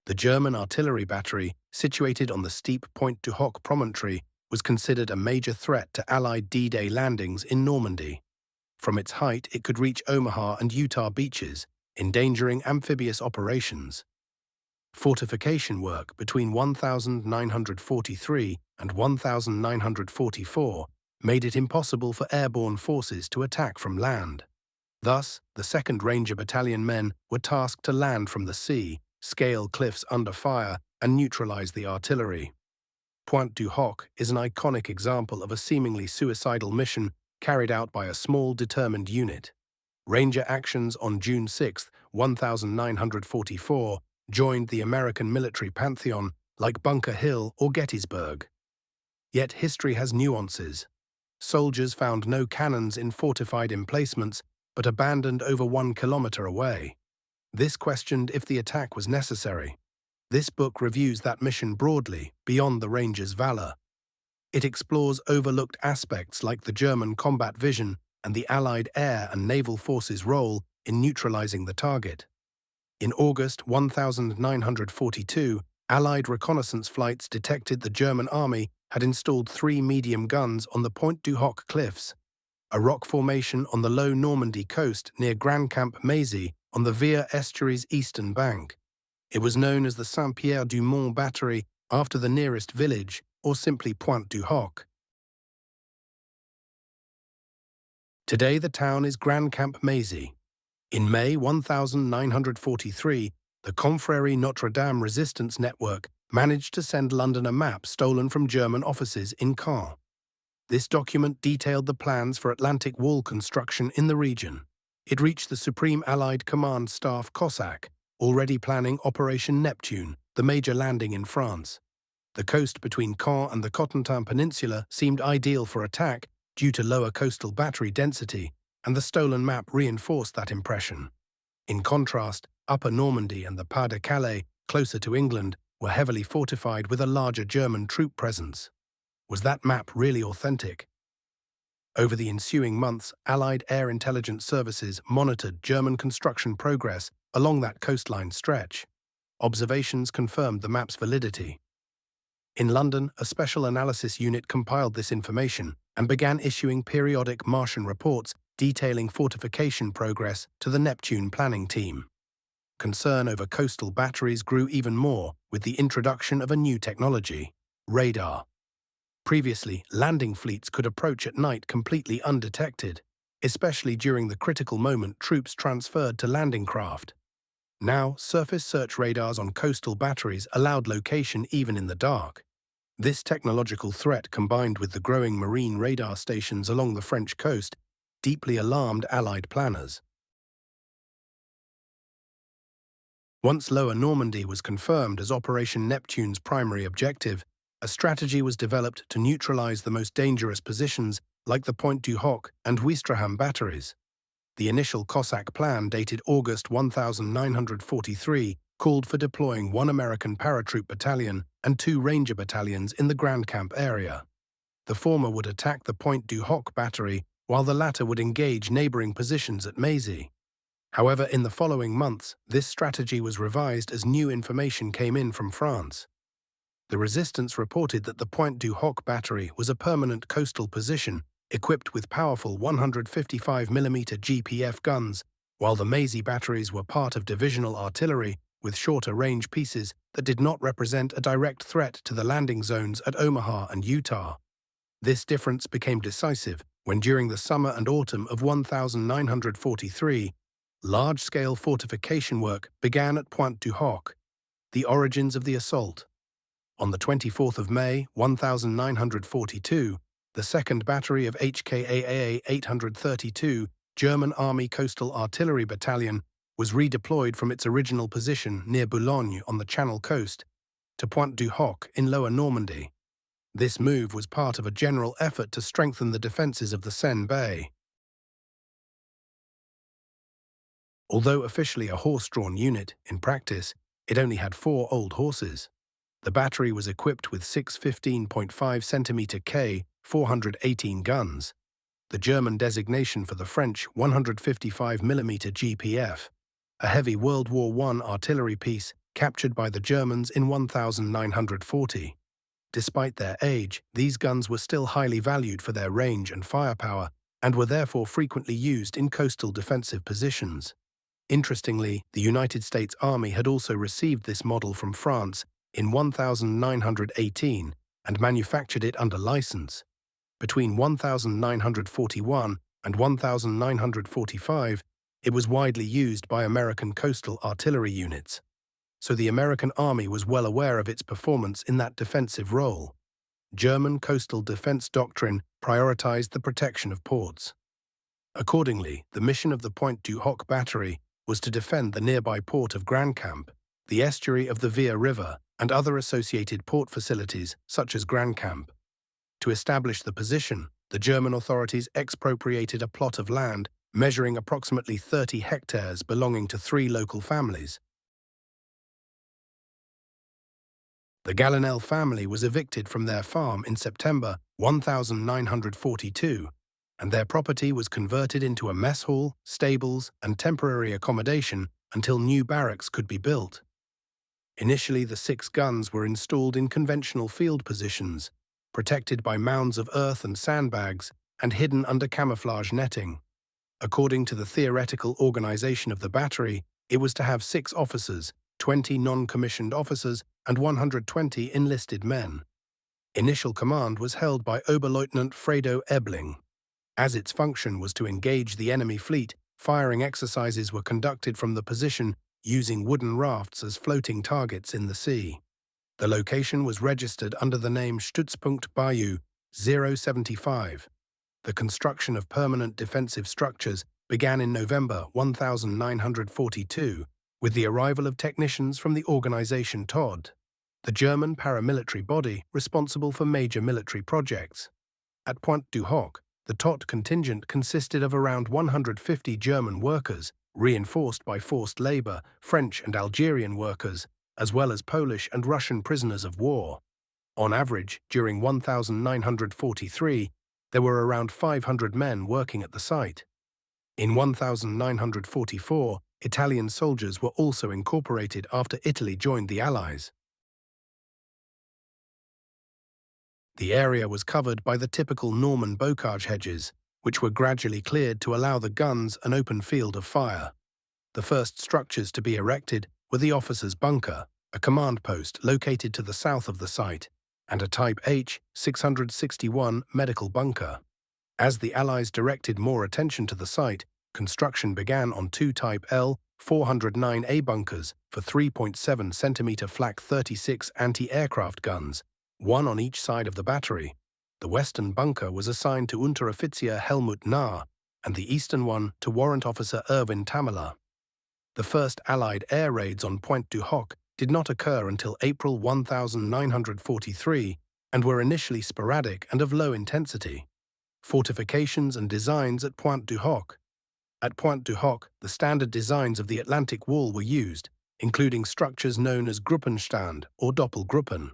The German artillery battery, situated on the steep Pointe du Hoc promontory, was considered a major threat to Allied D-Day landings in Normandy. From its height, it could reach Omaha and Utah beaches, endangering amphibious operations. Fortification work between 1943 and 1944 made it impossible for airborne forces to attack from land. Thus, the 2nd Ranger Battalion men were tasked to land from the sea, scale cliffs under fire, and neutralize the artillery. Pointe du Hoc is an iconic example of a seemingly suicidal mission carried out by a small, determined unit. Ranger actions on June 6, 1944, joined the American military pantheon like Bunker Hill or Gettysburg. Yet history has nuances. Soldiers found no cannons in fortified emplacements, but abandoned over 1 kilometer away. This questioned if the attack was necessary. This book reviews that mission broadly, beyond the Rangers' valor. It explores overlooked aspects like the German combat vision and the Allied air and naval forces' role in neutralizing the target. In August 1942, Allied reconnaissance flights detected the German army had installed 3 medium guns on the Pointe du Hoc cliffs, a rock formation on the low Normandy coast near Grand Camp Maisy on the Vire estuary's eastern bank. It was known as the Saint-Pierre-du-Mont Battery after the nearest village, or simply Pointe du Hoc. Today the town is Grand Camp Maisy. In May 1943, the Confrérie Notre Dame resistance network managed to send London a map stolen from German offices in Caen. This document detailed the plans for Atlantic Wall construction in the region. It reached the Supreme Allied Command Staff Cossack, already planning Operation Neptune, the major landing in France. The coast between Caen and the Cotentin Peninsula seemed ideal for attack due to lower coastal battery density, and the stolen map reinforced that impression. In contrast, Upper Normandy and the Pas-de-Calais, closer to England, were heavily fortified with a larger German troop presence. Was that map really authentic? Over the ensuing months, Allied air intelligence services monitored German construction progress along that coastline stretch. Observations confirmed the map's validity. In London, a special analysis unit compiled this information and began issuing periodic Martian reports detailing fortification progress to the Neptune planning team. Concern over coastal batteries grew even more with the introduction of a new technology, radar. Previously, landing fleets could approach at night completely undetected, especially during the critical moment troops transferred to landing craft. Now, surface search radars on coastal batteries allowed location even in the dark. This technological threat, combined with the growing marine radar stations along the French coast, deeply alarmed Allied planners. Once Lower Normandy was confirmed as Operation Neptune's primary objective, a strategy was developed to neutralize the most dangerous positions like the Pointe du Hoc and Ouistreham batteries. The initial Cossack plan, dated August 1943, called for deploying 1 American paratroop battalion and 2 Ranger battalions in the Grand Camp area. The former would attack the Pointe du Hoc battery, while the latter would engage neighboring positions at Maisy. However, in the following months, this strategy was revised as new information came in from France. The resistance reported that the Pointe du Hoc battery was a permanent coastal position equipped with powerful 155mm GPF guns, while the Maisy batteries were part of divisional artillery with shorter range pieces that did not represent a direct threat to the landing zones at Omaha and Utah. This difference became decisive when, during the summer and autumn of 1943, large-scale fortification work began at Pointe du Hoc. The origins of the assault. On the 24th of May, 1942, the 2nd Battery of HKAA 832 German Army Coastal Artillery Battalion was redeployed from its original position near Boulogne on the Channel coast to Pointe du Hoc in Lower Normandy. This move was part of a general effort to strengthen the defenses of the Seine Bay. Although officially a horse-drawn unit, in practice, it only had 4 old horses. The battery was equipped with 6 15.5cm K 418 guns, the German designation for the French 155mm GPF, a heavy World War I artillery piece captured by the Germans in 1940. Despite their age, these guns were still highly valued for their range and firepower, and were therefore frequently used in coastal defensive positions. Interestingly, the United States Army had also received this model from France in 1918 and manufactured it under license. Between 1941 and 1945, it was widely used by American coastal artillery units, so the American Army was well aware of its performance in that defensive role. German coastal defense doctrine prioritized the protection of ports. Accordingly, the mission of the Pointe du Hoc battery was to defend the nearby port of Grand Camp, the estuary of the Vire River, and other associated port facilities such as Grand Camp. To establish the position, the German authorities expropriated a plot of land measuring approximately 30 hectares belonging to 3 local families. The Gallinel family was evicted from their farm in September 1942, and their property was converted into a mess hall, stables, and temporary accommodation until new barracks could be built. Initially, the 6 guns were installed in conventional field positions, protected by mounds of earth and sandbags, and hidden under camouflage netting. According to the theoretical organization of the battery, it was to have 6 officers, 20 non-commissioned officers, and 120 enlisted men. Initial command was held by Oberleutnant Fredo Ebling. As its function was to engage the enemy fleet, firing exercises were conducted from the position using wooden rafts as floating targets in the sea. The location was registered under the name Stützpunkt Bayou 075. The construction of permanent defensive structures began in November 1942 with the arrival of technicians from the organization TOD, the German paramilitary body responsible for major military projects. At Pointe du Hoc, the TOD contingent consisted of around 150 German workers, reinforced by forced labor, French and Algerian workers, as well as Polish and Russian prisoners of war. On average, during 1943, there were around 500 men working at the site. In 1944, Italian soldiers were also incorporated after Italy joined the Allies. The area was covered by the typical Norman bocage hedges, which were gradually cleared to allow the guns an open field of fire. The first structures to be erected were the officers' bunker, a command post located to the south of the site, and a Type H-661 medical bunker. As the Allies directed more attention to the site, construction began on 2 Type L-409A bunkers for 3.7 cm flak 36 anti-aircraft guns, 1 on each side of the battery. The western bunker was assigned to Unteroffizier Helmut Nahr, and the eastern one to Warrant Officer Erwin Tamela. The first Allied air raids on Pointe du Hoc did not occur until April 1943 and were initially sporadic and of low intensity. Fortifications and designs at Pointe du Hoc. At Pointe du Hoc, the standard designs of the Atlantic Wall were used, including structures known as Gruppenstand or Doppelgruppen.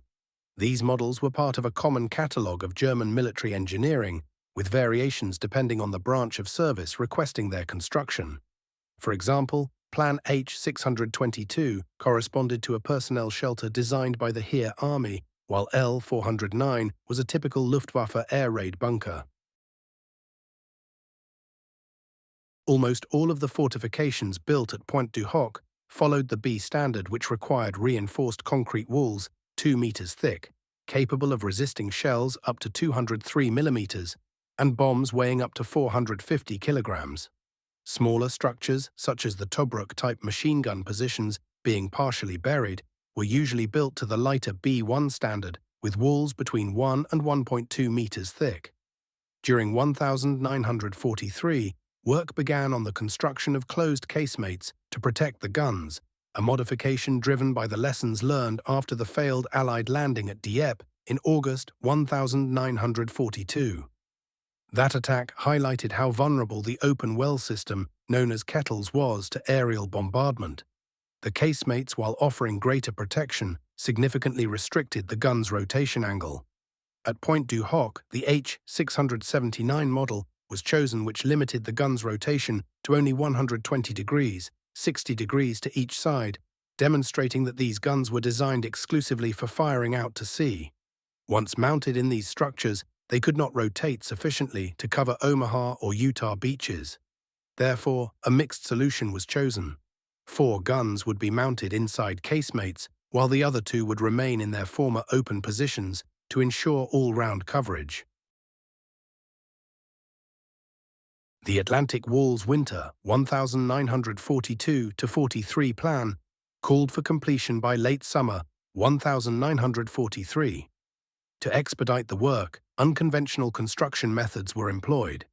These models were part of a common catalogue of German military engineering, with variations depending on the branch of service requesting their construction. For example, Plan H-622 corresponded to a personnel shelter designed by the Heer Army, while L-409 was a typical Luftwaffe air raid bunker. Almost all of the fortifications built at Pointe du Hoc followed the B standard, which required reinforced concrete walls 2 meters thick, capable of resisting shells up to 203 millimeters, and bombs weighing up to 450 kilograms. Smaller structures, such as the Tobruk-type machine gun positions being partially buried, were usually built to the lighter B1 standard, with walls between 1 and 1.2 meters thick. During 1943, work began on the construction of closed casemates to protect the guns, a modification driven by the lessons learned after the failed Allied landing at Dieppe in August 1942. That attack highlighted how vulnerable the open well system, known as Kettles, was to aerial bombardment. The casemates, while offering greater protection, significantly restricted the gun's rotation angle. At Pointe du Hoc, the H-679 model was chosen, which limited the gun's rotation to only 120 degrees, 60 degrees to each side, demonstrating that these guns were designed exclusively for firing out to sea. Once mounted in these structures, they could not rotate sufficiently to cover Omaha or Utah beaches. Therefore, a mixed solution was chosen. 4 guns would be mounted inside casemates, while the other 2 would remain in their former open positions to ensure all-round coverage. The Atlantic Wall's winter 1942-43 plan called for completion by late summer 1943. To expedite the work, unconventional construction methods were employed.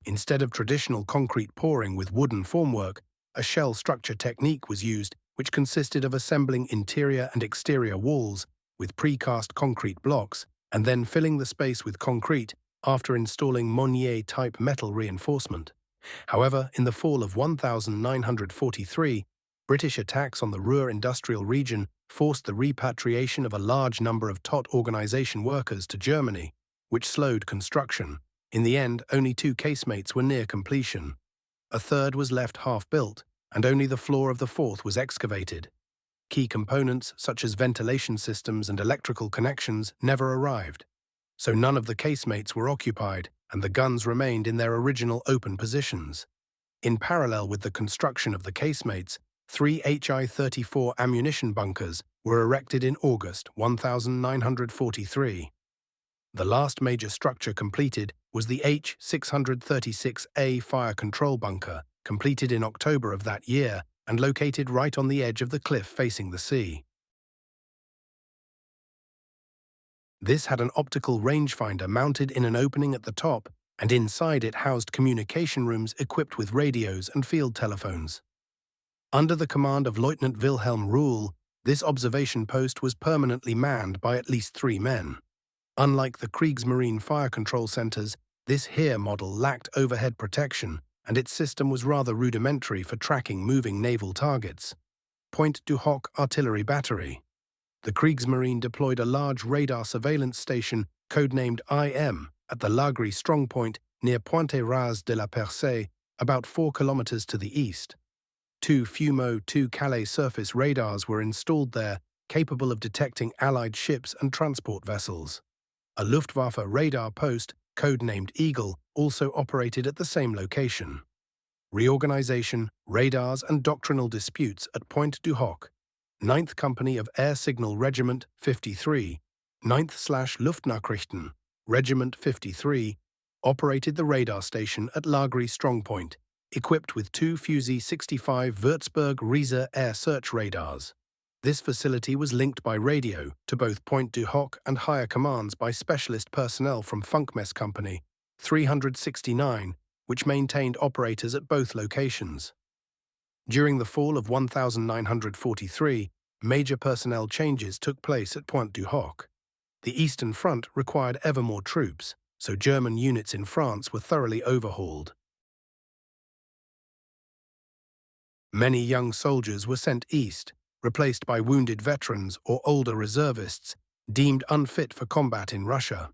Instead of traditional concrete pouring with wooden formwork, a shell structure technique was used, which consisted of assembling interior and exterior walls with precast concrete blocks and then filling the space with concrete after installing Monnier-type metal reinforcement. However, in the fall of 1943, British attacks on the Ruhr industrial region forced the repatriation of a large number of TOT organization workers to Germany, which slowed construction. In the end, only 2 casemates were near completion. A third was left half-built, and only the floor of the 4th was excavated. Key components, such as ventilation systems and electrical connections, never arrived. So none of the casemates were occupied, and the guns remained in their original open positions. In parallel with the construction of the casemates, 3 HI-34 ammunition bunkers were erected in August 1943. The last major structure completed was the H-636A fire control bunker, completed in October of that year and located right on the edge of the cliff facing the sea. This had an optical rangefinder mounted in an opening at the top, and inside it housed communication rooms equipped with radios and field telephones. Under the command of Lieutenant Wilhelm Ruhl, this observation post was permanently manned by at least 3 men. Unlike the Kriegsmarine fire control centers, this HERE model lacked overhead protection, and its system was rather rudimentary for tracking moving naval targets. Pointe du Hoc Artillery Battery. The Kriegsmarine deployed a large radar surveillance station, codenamed IM, at the Lagri strongpoint near Pointe Ras de la Percée, about 4 kilometers to the east. 2 Fumo 2 Calais surface radars were installed there, capable of detecting Allied ships and transport vessels. A Luftwaffe radar post, codenamed Eagle, also operated at the same location. Reorganization, radars and doctrinal disputes at Pointe du Hoc. 9th Company of Air Signal Regiment 53, 9th/Luftnachrichten, Regiment 53, operated the radar station at Lagri strongpoint, equipped with 2 Fusee 65 Würzburg Riese air search radars. This facility was linked by radio to both Pointe du Hoc and higher commands by specialist personnel from Funkmess Company 369, which maintained operators at both locations. During the fall of 1943, major personnel changes took place at Pointe du Hoc. The Eastern Front required ever more troops, so German units in France were thoroughly overhauled. Many young soldiers were sent east, replaced by wounded veterans or older reservists, deemed unfit for combat in Russia.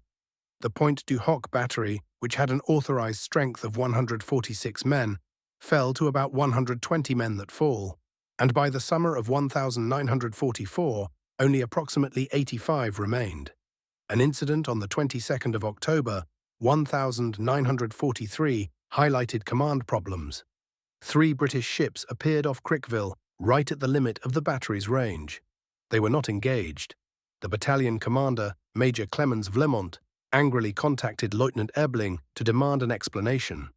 The Pointe du Hoc battery, which had an authorized strength of 146 men, fell to about 120 men that fall, and by the summer of 1944, only approximately 85 remained. An incident on the 22nd of October, 1943, highlighted command problems. 3 British ships appeared off Crickville, right at the limit of the battery's range. They were not engaged. The battalion commander, Major Clemens Vlemont, angrily contacted Lieutenant Ebling to demand an explanation.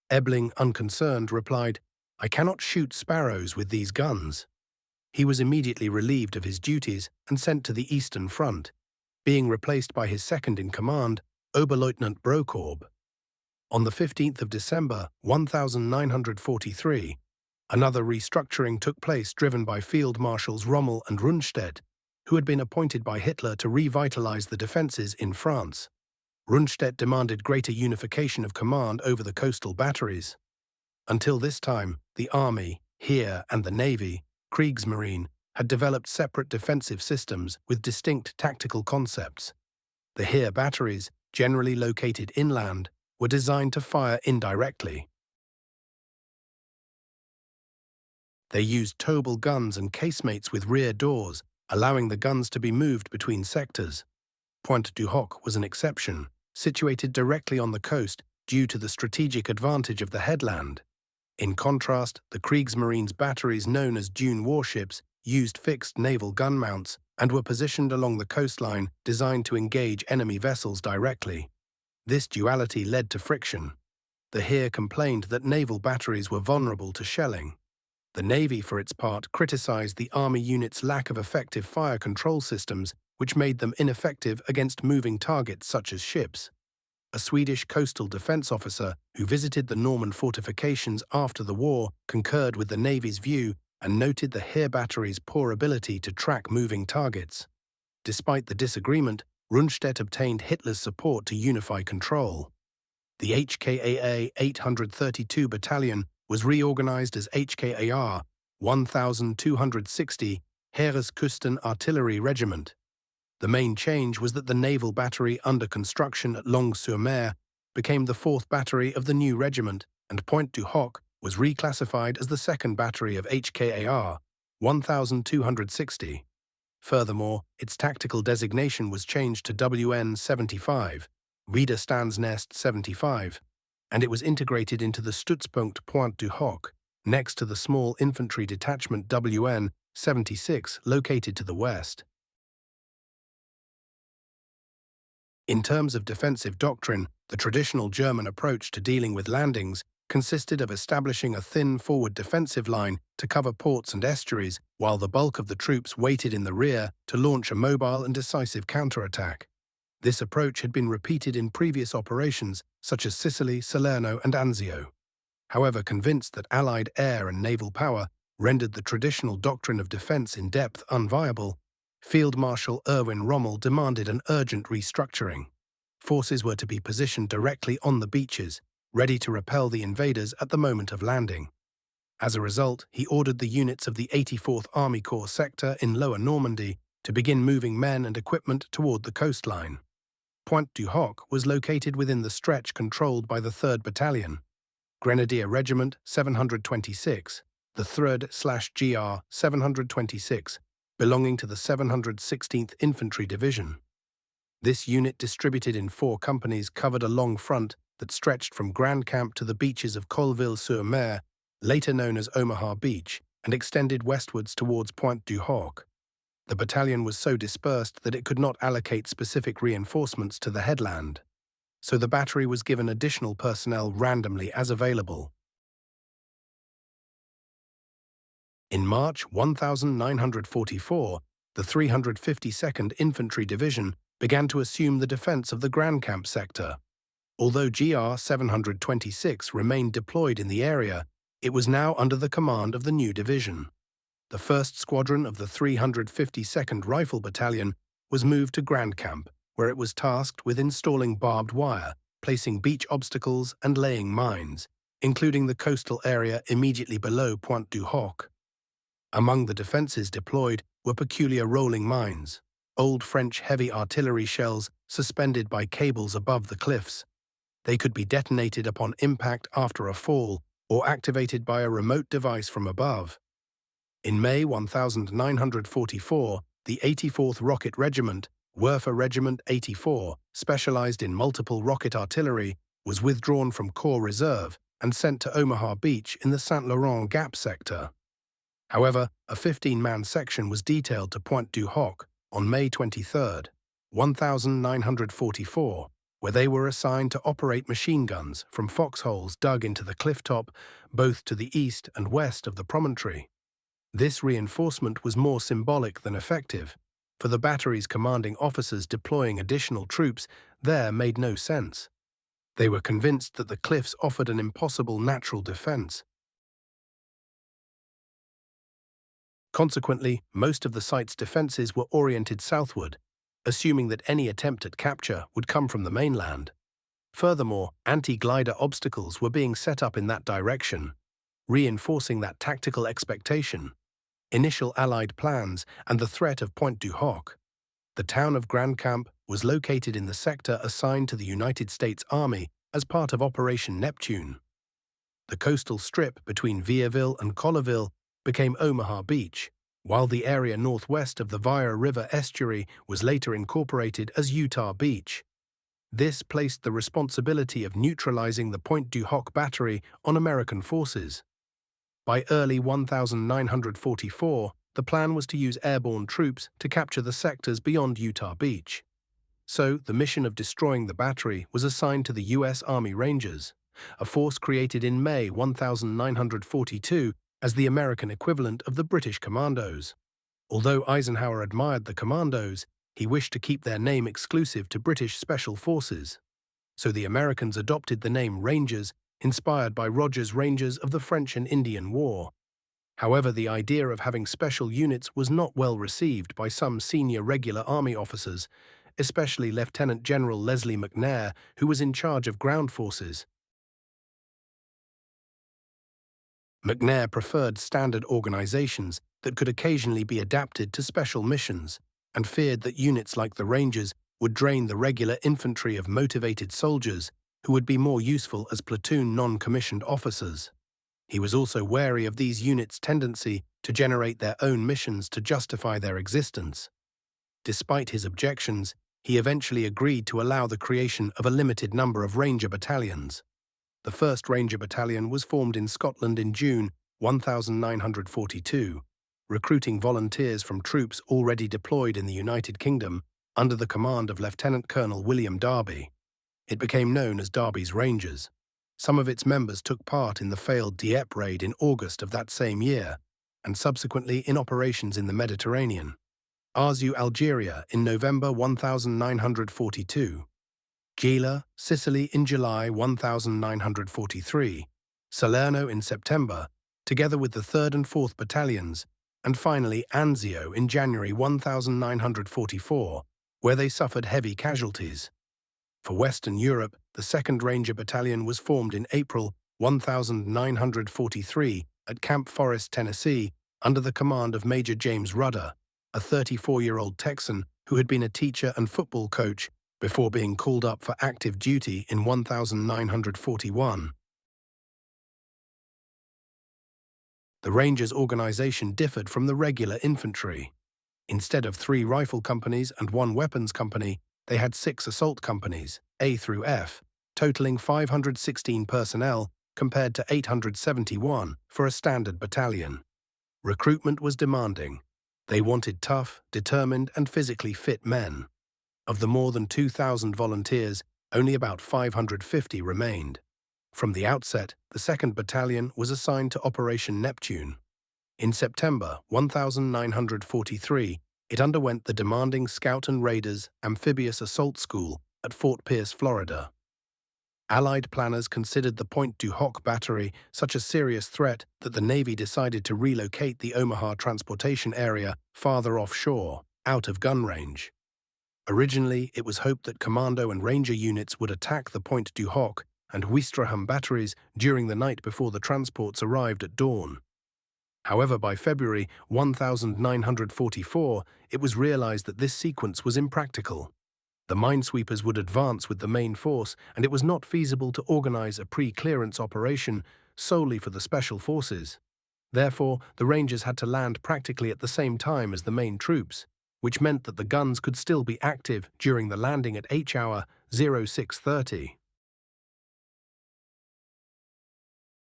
Ebling, unconcerned, replied, "I cannot shoot sparrows with these guns." He was immediately relieved of his duties and sent to the Eastern Front, being replaced by his second-in-command, Oberleutnant Brokorb. On the 15th of December, 1943, another restructuring took place driven by Field Marshals Rommel and Rundstedt, who had been appointed by Hitler to revitalize the defenses in France. Rundstedt demanded greater unification of command over the coastal batteries. Until this time, the Army, HERE, and the Navy, Kriegsmarine, had developed separate defensive systems with distinct tactical concepts. The HERE batteries, generally located inland, were designed to fire indirectly. They used towable guns and casemates with rear doors, allowing the guns to be moved between sectors. Pointe du Hoc was an exception, situated directly on the coast due to the strategic advantage of the headland. In contrast, the Kriegsmarine's batteries known as dune warships used fixed naval gun mounts and were positioned along the coastline designed to engage enemy vessels directly. This duality led to friction. The Heer complained that naval batteries were vulnerable to shelling. The Navy, for its part, criticized the Army unit's lack of effective fire control systems, which made them ineffective against moving targets such as ships. A Swedish coastal defense officer who visited the Norman fortifications after the war concurred with the Navy's view and noted the Heer battery's poor ability to track moving targets. Despite the disagreement, Rundstedt obtained Hitler's support to unify control. The HKAA 832 Battalion was reorganized as HKAR 1260 Heereskusten Artillery Regiment. The main change was that the naval battery under construction at Longues-sur-Mer became the 4th battery of the new regiment, and Pointe du Hoc was reclassified as the 2nd battery of HKAR 1260. Furthermore, its tactical designation was changed to WN 75, Widerstandsnest 75, and it was integrated into the Stützpunkt Pointe du Hoc, next to the small infantry detachment WN 76 located to the west. In terms of defensive doctrine, the traditional German approach to dealing with landings consisted of establishing a thin forward defensive line to cover ports and estuaries, while the bulk of the troops waited in the rear to launch a mobile and decisive counterattack. This approach had been repeated in previous operations such as Sicily, Salerno, and Anzio. However, convinced that Allied air and naval power rendered the traditional doctrine of defense in depth unviable, Field Marshal Erwin Rommel demanded an urgent restructuring. Forces were to be positioned directly on the beaches, ready to repel the invaders at the moment of landing. As a result, he ordered the units of the 84th Army Corps sector in Lower Normandy to begin moving men and equipment toward the coastline. Pointe du Hoc was located within the stretch controlled by the 3rd Battalion, Grenadier Regiment 726, the 3rd/GR 726, belonging to the 716th Infantry Division. This unit, distributed in 4 companies, covered a long front that stretched from Grand Camp to the beaches of Colville-sur-Mer, later known as Omaha Beach, and extended westwards towards Pointe du Hoc. The battalion was so dispersed that it could not allocate specific reinforcements to the headland, so the battery was given additional personnel randomly as available. In March 1944, the 352nd Infantry Division began to assume the defense of the Grand Camp sector. Although GR 726 remained deployed in the area, it was now under the command of the new division. The 1st Squadron of the 352nd Rifle Battalion was moved to Grand Camp, where it was tasked with installing barbed wire, placing beach obstacles, and laying mines, including the coastal area immediately below Pointe du Hoc. Among the defences deployed were peculiar rolling mines, old French heavy artillery shells suspended by cables above the cliffs. They could be detonated upon impact after a fall or activated by a remote device from above. In May 1944, the 84th Rocket Regiment, Werfer Regiment 84, specialized in multiple rocket artillery, was withdrawn from Corps Reserve and sent to Omaha Beach in the Saint Laurent Gap sector. However, a 15-man section was detailed to Pointe du Hoc on May 23, 1944, where they were assigned to operate machine guns from foxholes dug into the cliff top, both to the east and west of the promontory. This reinforcement was more symbolic than effective, for the battery's commanding officers deploying additional troops there made no sense. They were convinced that the cliffs offered an impossible natural defense. Consequently, most of the site's defenses were oriented southward, assuming that any attempt at capture would come from the mainland. Furthermore, anti-glider obstacles were being set up in that direction, reinforcing that tactical expectation, initial Allied plans, and the threat of Pointe du Hoc. The town of Grand Camp was located in the sector assigned to the United States Army as part of Operation Neptune. The coastal strip between Vierville and Colleville became Omaha Beach, while the area northwest of the Via River estuary was later incorporated as Utah Beach. This placed the responsibility of neutralizing the Pointe du Hoc battery on American forces. By early 1944, the plan was to use airborne troops to capture the sectors beyond Utah Beach. So, the mission of destroying the battery was assigned to the U.S. Army Rangers, a force created in May 1942 as the American equivalent of the British Commandos. Although Eisenhower admired the Commandos, he wished to keep their name exclusive to British Special Forces. So the Americans adopted the name Rangers, inspired by Rogers' Rangers of the French and Indian War. However, the idea of having special units was not well received by some senior regular Army officers, especially Lieutenant General Leslie McNair, who was in charge of ground forces. McNair preferred standard organizations that could occasionally be adapted to special missions, and feared that units like the Rangers would drain the regular infantry of motivated soldiers who would be more useful as platoon non-commissioned officers. He was also wary of these units' tendency to generate their own missions to justify their existence. Despite his objections, he eventually agreed to allow the creation of a limited number of Ranger battalions. The 1st Ranger Battalion was formed in Scotland in June 1942, recruiting volunteers from troops already deployed in the United Kingdom under the command of Lieutenant Colonel William Darby. It became known as Darby's Rangers. Some of its members took part in the failed Dieppe raid in August of that same year, and subsequently in operations in the Mediterranean. Arzu, Algeria in November 1942. Gela, Sicily in July 1943, Salerno in September, together with the 3rd and 4th Battalions, and finally Anzio in January 1944, where they suffered heavy casualties. For Western Europe, the 2nd Ranger Battalion was formed in April 1943 at Camp Forest, Tennessee, under the command of Major James Rudder, a 34-year-old Texan who had been a teacher and football coach before being called up for active duty in 1941. The Rangers' organization differed from the regular infantry. Instead of 3 rifle companies and 1 weapons company, they had 6 assault companies, A through F, totaling 516 personnel compared to 871 for a standard battalion. Recruitment was demanding. They wanted tough, determined, and physically fit men. Of the more than 2,000 volunteers, only about 550 remained. From the outset, the 2nd Battalion was assigned to Operation Neptune. In September 1943, it underwent the demanding Scout and Raiders Amphibious Assault School at Fort Pierce, Florida. Allied planners considered the Pointe du Hoc battery such a serious threat that the Navy decided to relocate the Omaha transportation area farther offshore, out of gun range. Originally, it was hoped that Commando and Ranger units would attack the Pointe du Hoc and Ouistreham batteries during the night before the transports arrived at dawn. However, by February 1944, it was realized that this sequence was impractical. The minesweepers would advance with the main force, and it was not feasible to organize a pre-clearance operation solely for the special forces. Therefore, the Rangers had to land practically at the same time as the main troops, which meant that the guns could still be active during the landing at H-hour 0630.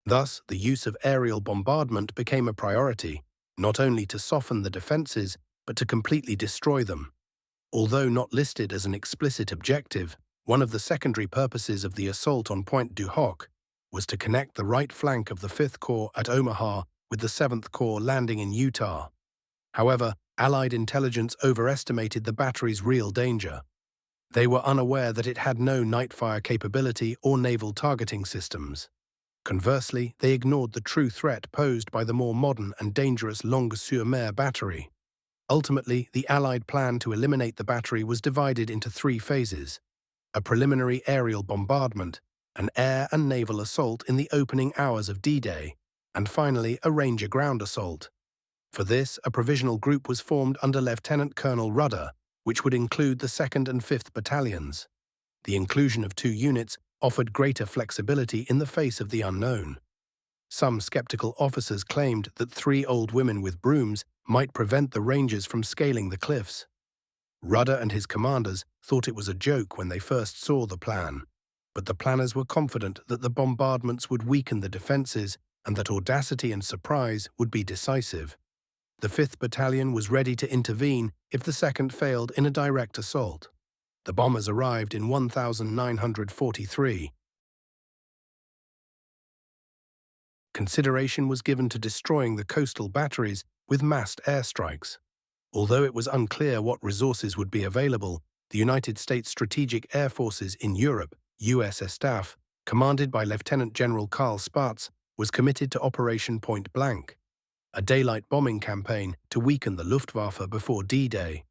Thus, the use of aerial bombardment became a priority, not only to soften the defenses, but to completely destroy them. Although not listed as an explicit objective, one of the secondary purposes of the assault on Pointe du Hoc was to connect the right flank of the 5th Corps at Omaha with the 7th Corps landing in Utah. However, Allied intelligence overestimated the battery's real danger. They were unaware that it had no night-fire capability or naval targeting systems. Conversely, they ignored the true threat posed by the more modern and dangerous Longue-sur-Mer battery. Ultimately, the Allied plan to eliminate the battery was divided into 3 phases: a preliminary aerial bombardment, an air and naval assault in the opening hours of D-Day, and finally a Ranger ground assault. For this, a provisional group was formed under Lieutenant Colonel Rudder, which would include the 2nd and 5th Battalions. The inclusion of 2 units offered greater flexibility in the face of the unknown. Some skeptical officers claimed that 3 old women with brooms might prevent the Rangers from scaling the cliffs. Rudder and his commanders thought it was a joke when they first saw the plan, but the planners were confident that the bombardments would weaken the defences and that audacity and surprise would be decisive. The 5th Battalion was ready to intervene if the 2nd failed in a direct assault. The bombers arrived in 1943. Consideration was given to destroying the coastal batteries with massed airstrikes. Although it was unclear what resources would be available, the United States Strategic Air Forces in Europe, USSTAF, commanded by Lieutenant General Karl Spaatz, was committed to Operation Point Blank, a daylight bombing campaign to weaken the Luftwaffe before D-Day.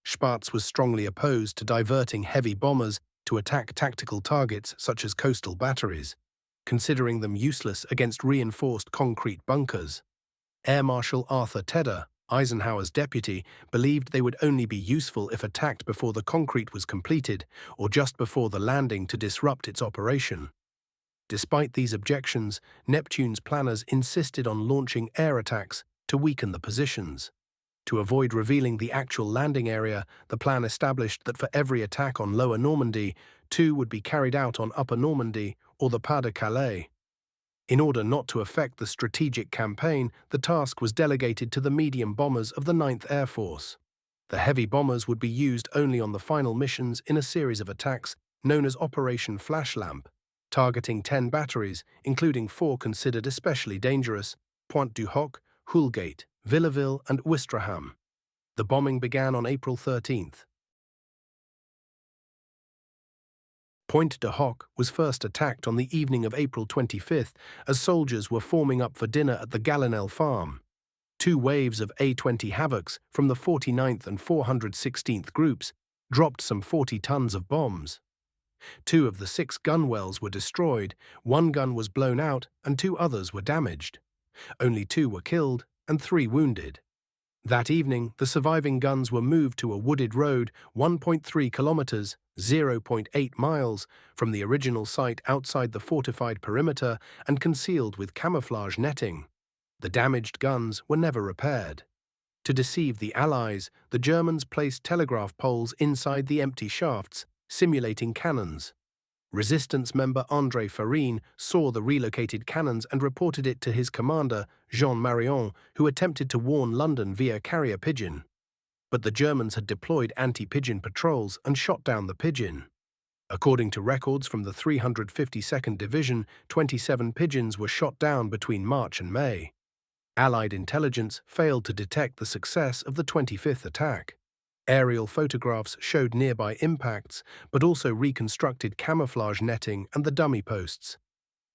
Spaatz was strongly opposed to diverting heavy bombers to attack tactical targets such as coastal batteries, considering them useless against reinforced concrete bunkers. Air Marshal Arthur Tedder, Eisenhower's deputy, believed they would only be useful if attacked before the concrete was completed or just before the landing to disrupt its operation. Despite these objections, Neptune's planners insisted on launching air attacks to weaken the positions. To avoid revealing the actual landing area, the plan established that for every attack on Lower Normandy, 2 would be carried out on Upper Normandy or the Pas-de-Calais. In order not to affect the strategic campaign, the task was delegated to the medium bombers of the 9th Air Force. The heavy bombers would be used only on the final missions in a series of attacks known as Operation Flashlamp, targeting 10 batteries, including 4 considered especially dangerous: Pointe du Hoc, Houlgate, Villaville, and Ouistreham. The bombing began on April 13th. Pointe du Hoc was first attacked on the evening of April 25th as soldiers were forming up for dinner at the Gallinel farm. 2 waves of A-20 Havocs from the 49th and 416th Groups dropped some 40 tons of bombs. 2 of the 6 gun wells were destroyed, 1 gun was blown out, and 2 others were damaged. Only 2 were killed and 3 wounded. That evening, the surviving guns were moved to a wooded road 1.3 kilometers (0.8 miles) from the original site outside the fortified perimeter and concealed with camouflage netting. The damaged guns were never repaired. To deceive the Allies, the Germans placed telegraph poles inside the empty shafts, simulating cannons. Resistance member André Farine saw the relocated cannons and reported it to his commander, Jean Marion, who attempted to warn London via carrier pigeon. But the Germans had deployed anti-pigeon patrols and shot down the pigeon. According to records from the 352nd Division, 27 pigeons were shot down between March and May. Allied intelligence failed to detect the success of the 25th attack. Aerial photographs showed nearby impacts, but also reconstructed camouflage netting and the dummy posts,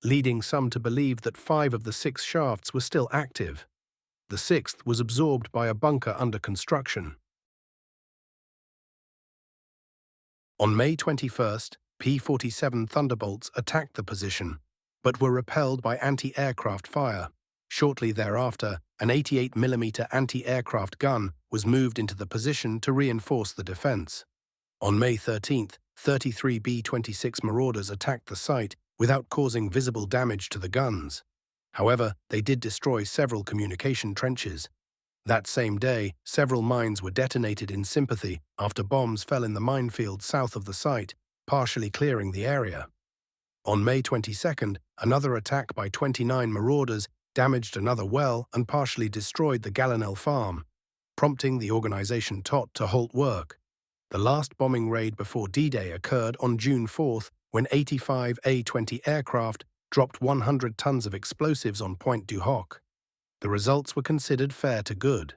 leading some to believe that 5 of the 6 shafts were still active. The 6th was absorbed by a bunker under construction. On May 21st, P-47 Thunderbolts attacked the position, but were repelled by anti-aircraft fire. Shortly thereafter, an 88mm anti-aircraft gun was moved into the position to reinforce the defense. On May 13th, 33 B-26 Marauders attacked the site without causing visible damage to the guns. However, they did destroy several communication trenches. That same day, several mines were detonated in sympathy after bombs fell in the minefield south of the site, partially clearing the area. On May 22nd, another attack by 29 Marauders damaged another well and partially destroyed the Gallinel farm, prompting the organization TOT to halt work. The last bombing raid before D-Day occurred on June 4th when 85 A-20 aircraft dropped 100 tons of explosives on Pointe du Hoc. The results were considered fair to good.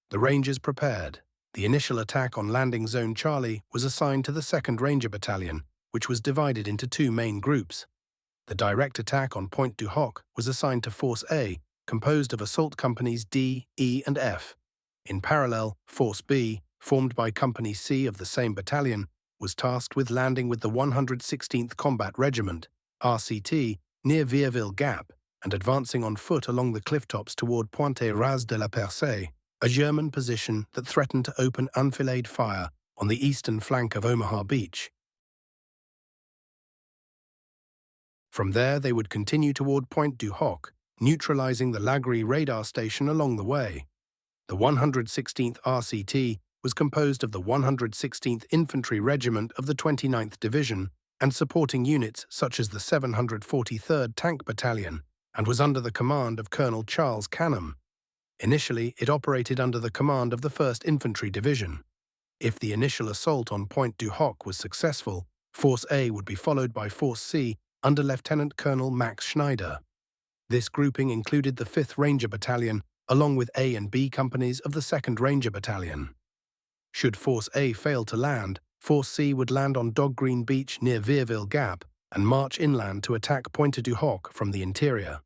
The Rangers prepared. The initial attack on Landing Zone Charlie was assigned to the 2nd Ranger Battalion, which was divided into 2 main groups. The direct attack on Pointe du Hoc was assigned to Force A, composed of assault companies D, E, and F. In parallel, Force B, formed by Company C of the same battalion, was tasked with landing with the 116th Combat Regiment, RCT, near Vierville Gap and advancing on foot along the clifftops toward Pointe Ras de la Percée, a German position that threatened to open enfilade fire on the eastern flank of Omaha Beach. From there, they would continue toward Pointe du Hoc, neutralizing the Lagri radar station along the way. The 116th RCT was composed of the 116th Infantry Regiment of the 29th Division and supporting units such as the 743rd Tank Battalion, and was under the command of Colonel Charles Canham. Initially, it operated under the command of the 1st Infantry Division. If the initial assault on Pointe du Hoc was successful, Force A would be followed by Force C under Lieutenant Colonel Max Schneider. This grouping included the 5th Ranger Battalion, along with A and B companies of the 2nd Ranger Battalion. Should Force A fail to land, Force C would land on Dog Green Beach near Vierville Gap and march inland to attack Pointe du Hoc from the interior.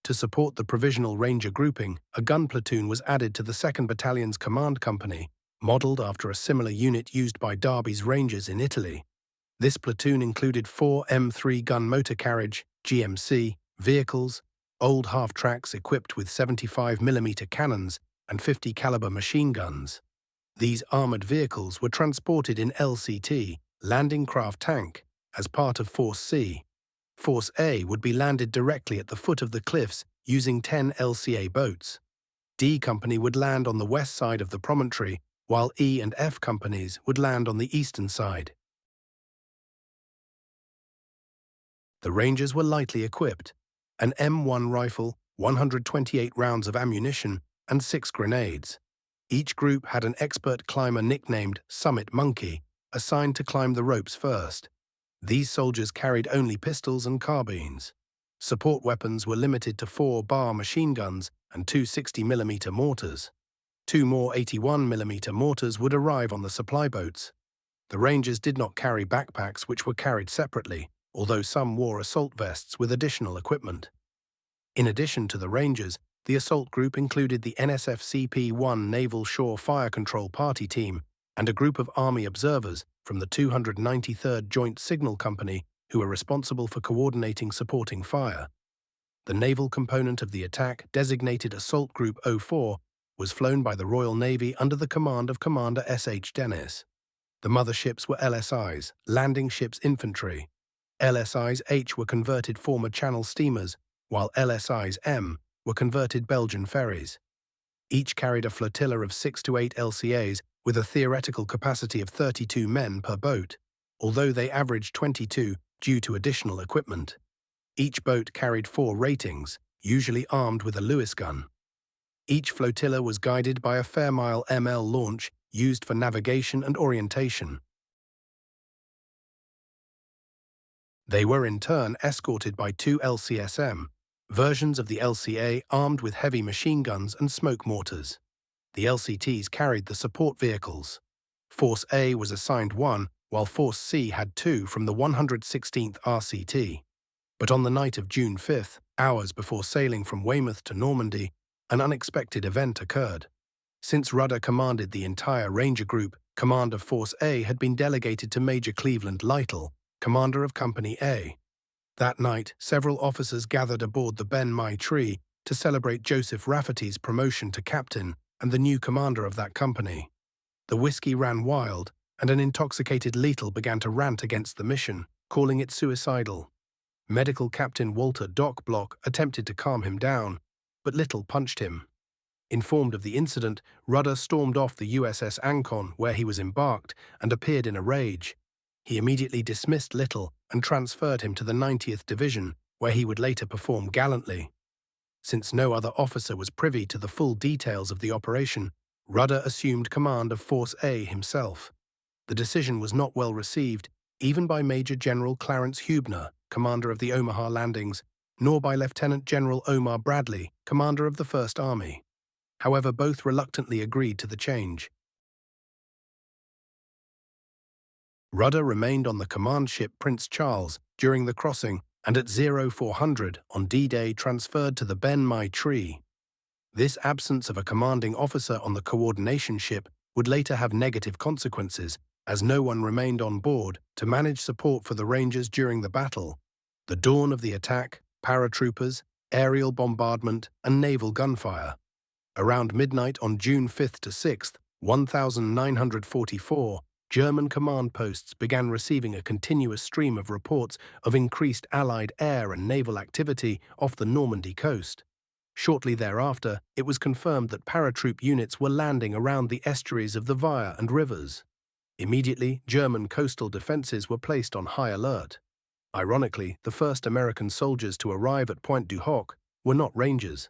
To support the Provisional Ranger grouping, a gun platoon was added to the 2nd Battalion's command company, modelled after a similar unit used by Derby's Rangers in Italy. This platoon included 4 M3 gun motor carriage, GMC, vehicles, old half-tracks equipped with 75mm cannons and 50 caliber machine guns. These armoured vehicles were transported in LCT, Landing Craft Tank, as part of Force C. Force A would be landed directly at the foot of the cliffs using 10 LCA boats. D Company would land on the west side of the promontory, while E and F companies would land on the eastern side. The Rangers were lightly equipped: an M1 rifle, 128 rounds of ammunition, and 6 grenades. Each group had an expert climber nicknamed Summit Monkey, assigned to climb the ropes first. These soldiers carried only pistols and carbines. Support weapons were limited to 4 bar machine guns and 2 60mm mortars. 2 more 81mm mortars would arrive on the supply boats. The Rangers did not carry backpacks, which were carried separately, although some wore assault vests with additional equipment. In addition to the Rangers, the assault group included the NSF CP-1 Naval Shore Fire Control Party Team and a group of Army observers from the 293rd Joint Signal Company who were responsible for coordinating supporting fire. The naval component of the attack, designated Assault Group 04, was flown by the Royal Navy under the command of Commander S.H. Dennis. The motherships were LSIs, Landing Ships Infantry. LSIs H were converted former Channel steamers, while LSIs M were converted Belgian ferries. Each carried a flotilla of 6 to 8 LCAs with a theoretical capacity of 32 men per boat, although they averaged 22 due to additional equipment. Each boat carried 4 ratings, usually armed with a Lewis gun. Each flotilla was guided by a Fairmile ML launch used for navigation and orientation. They were in turn escorted by 2 LCSM, versions of the LCA armed with heavy machine guns and smoke mortars. The LCTs carried the support vehicles. Force A was assigned 1, while Force C had 2 from the 116th RCT. But on the night of June 5, hours before sailing from Weymouth to Normandy, an unexpected event occurred. Since Rudder commanded the entire Ranger Group, command of Force A had been delegated to Major Cleveland Lytle, commander of Company A. That night, several officers gathered aboard the Ben Mai Tree to celebrate Joseph Rafferty's promotion to captain and the new commander of that company. The whiskey ran wild, and an intoxicated Lytle began to rant against the mission, calling it suicidal. Medical Captain Walter Doc Block attempted to calm him down, but Lytle punched him. Informed of the incident, Rudder stormed off the USS Ancon, where he was embarked, and appeared in a rage. He immediately dismissed Lytle and transferred him to the 90th Division, where he would later perform gallantly. Since no other officer was privy to the full details of the operation, Rudder assumed command of Force A himself. The decision was not well received, even by Major General Clarence Hubner, commander of the Omaha landings, nor by Lieutenant General Omar Bradley, commander of the First Army. However, both reluctantly agreed to the change. Rudder remained on the command ship Prince Charles during the crossing and at 0400 on D-Day transferred to the Ben Mai Tree. This absence of a commanding officer on the coordination ship would later have negative consequences, as no one remained on board to manage support for the Rangers during the battle. The dawn of the attack, paratroopers, aerial bombardment, and naval gunfire. Around midnight on June 5 to 6, 1944, German command posts began receiving a continuous stream of reports of increased Allied air and naval activity off the Normandy coast. Shortly thereafter, it was confirmed that paratroop units were landing around the estuaries of the Weiher and rivers. Immediately, German coastal defenses were placed on high alert. Ironically, the first American soldiers to arrive at Pointe du Hoc were not Rangers.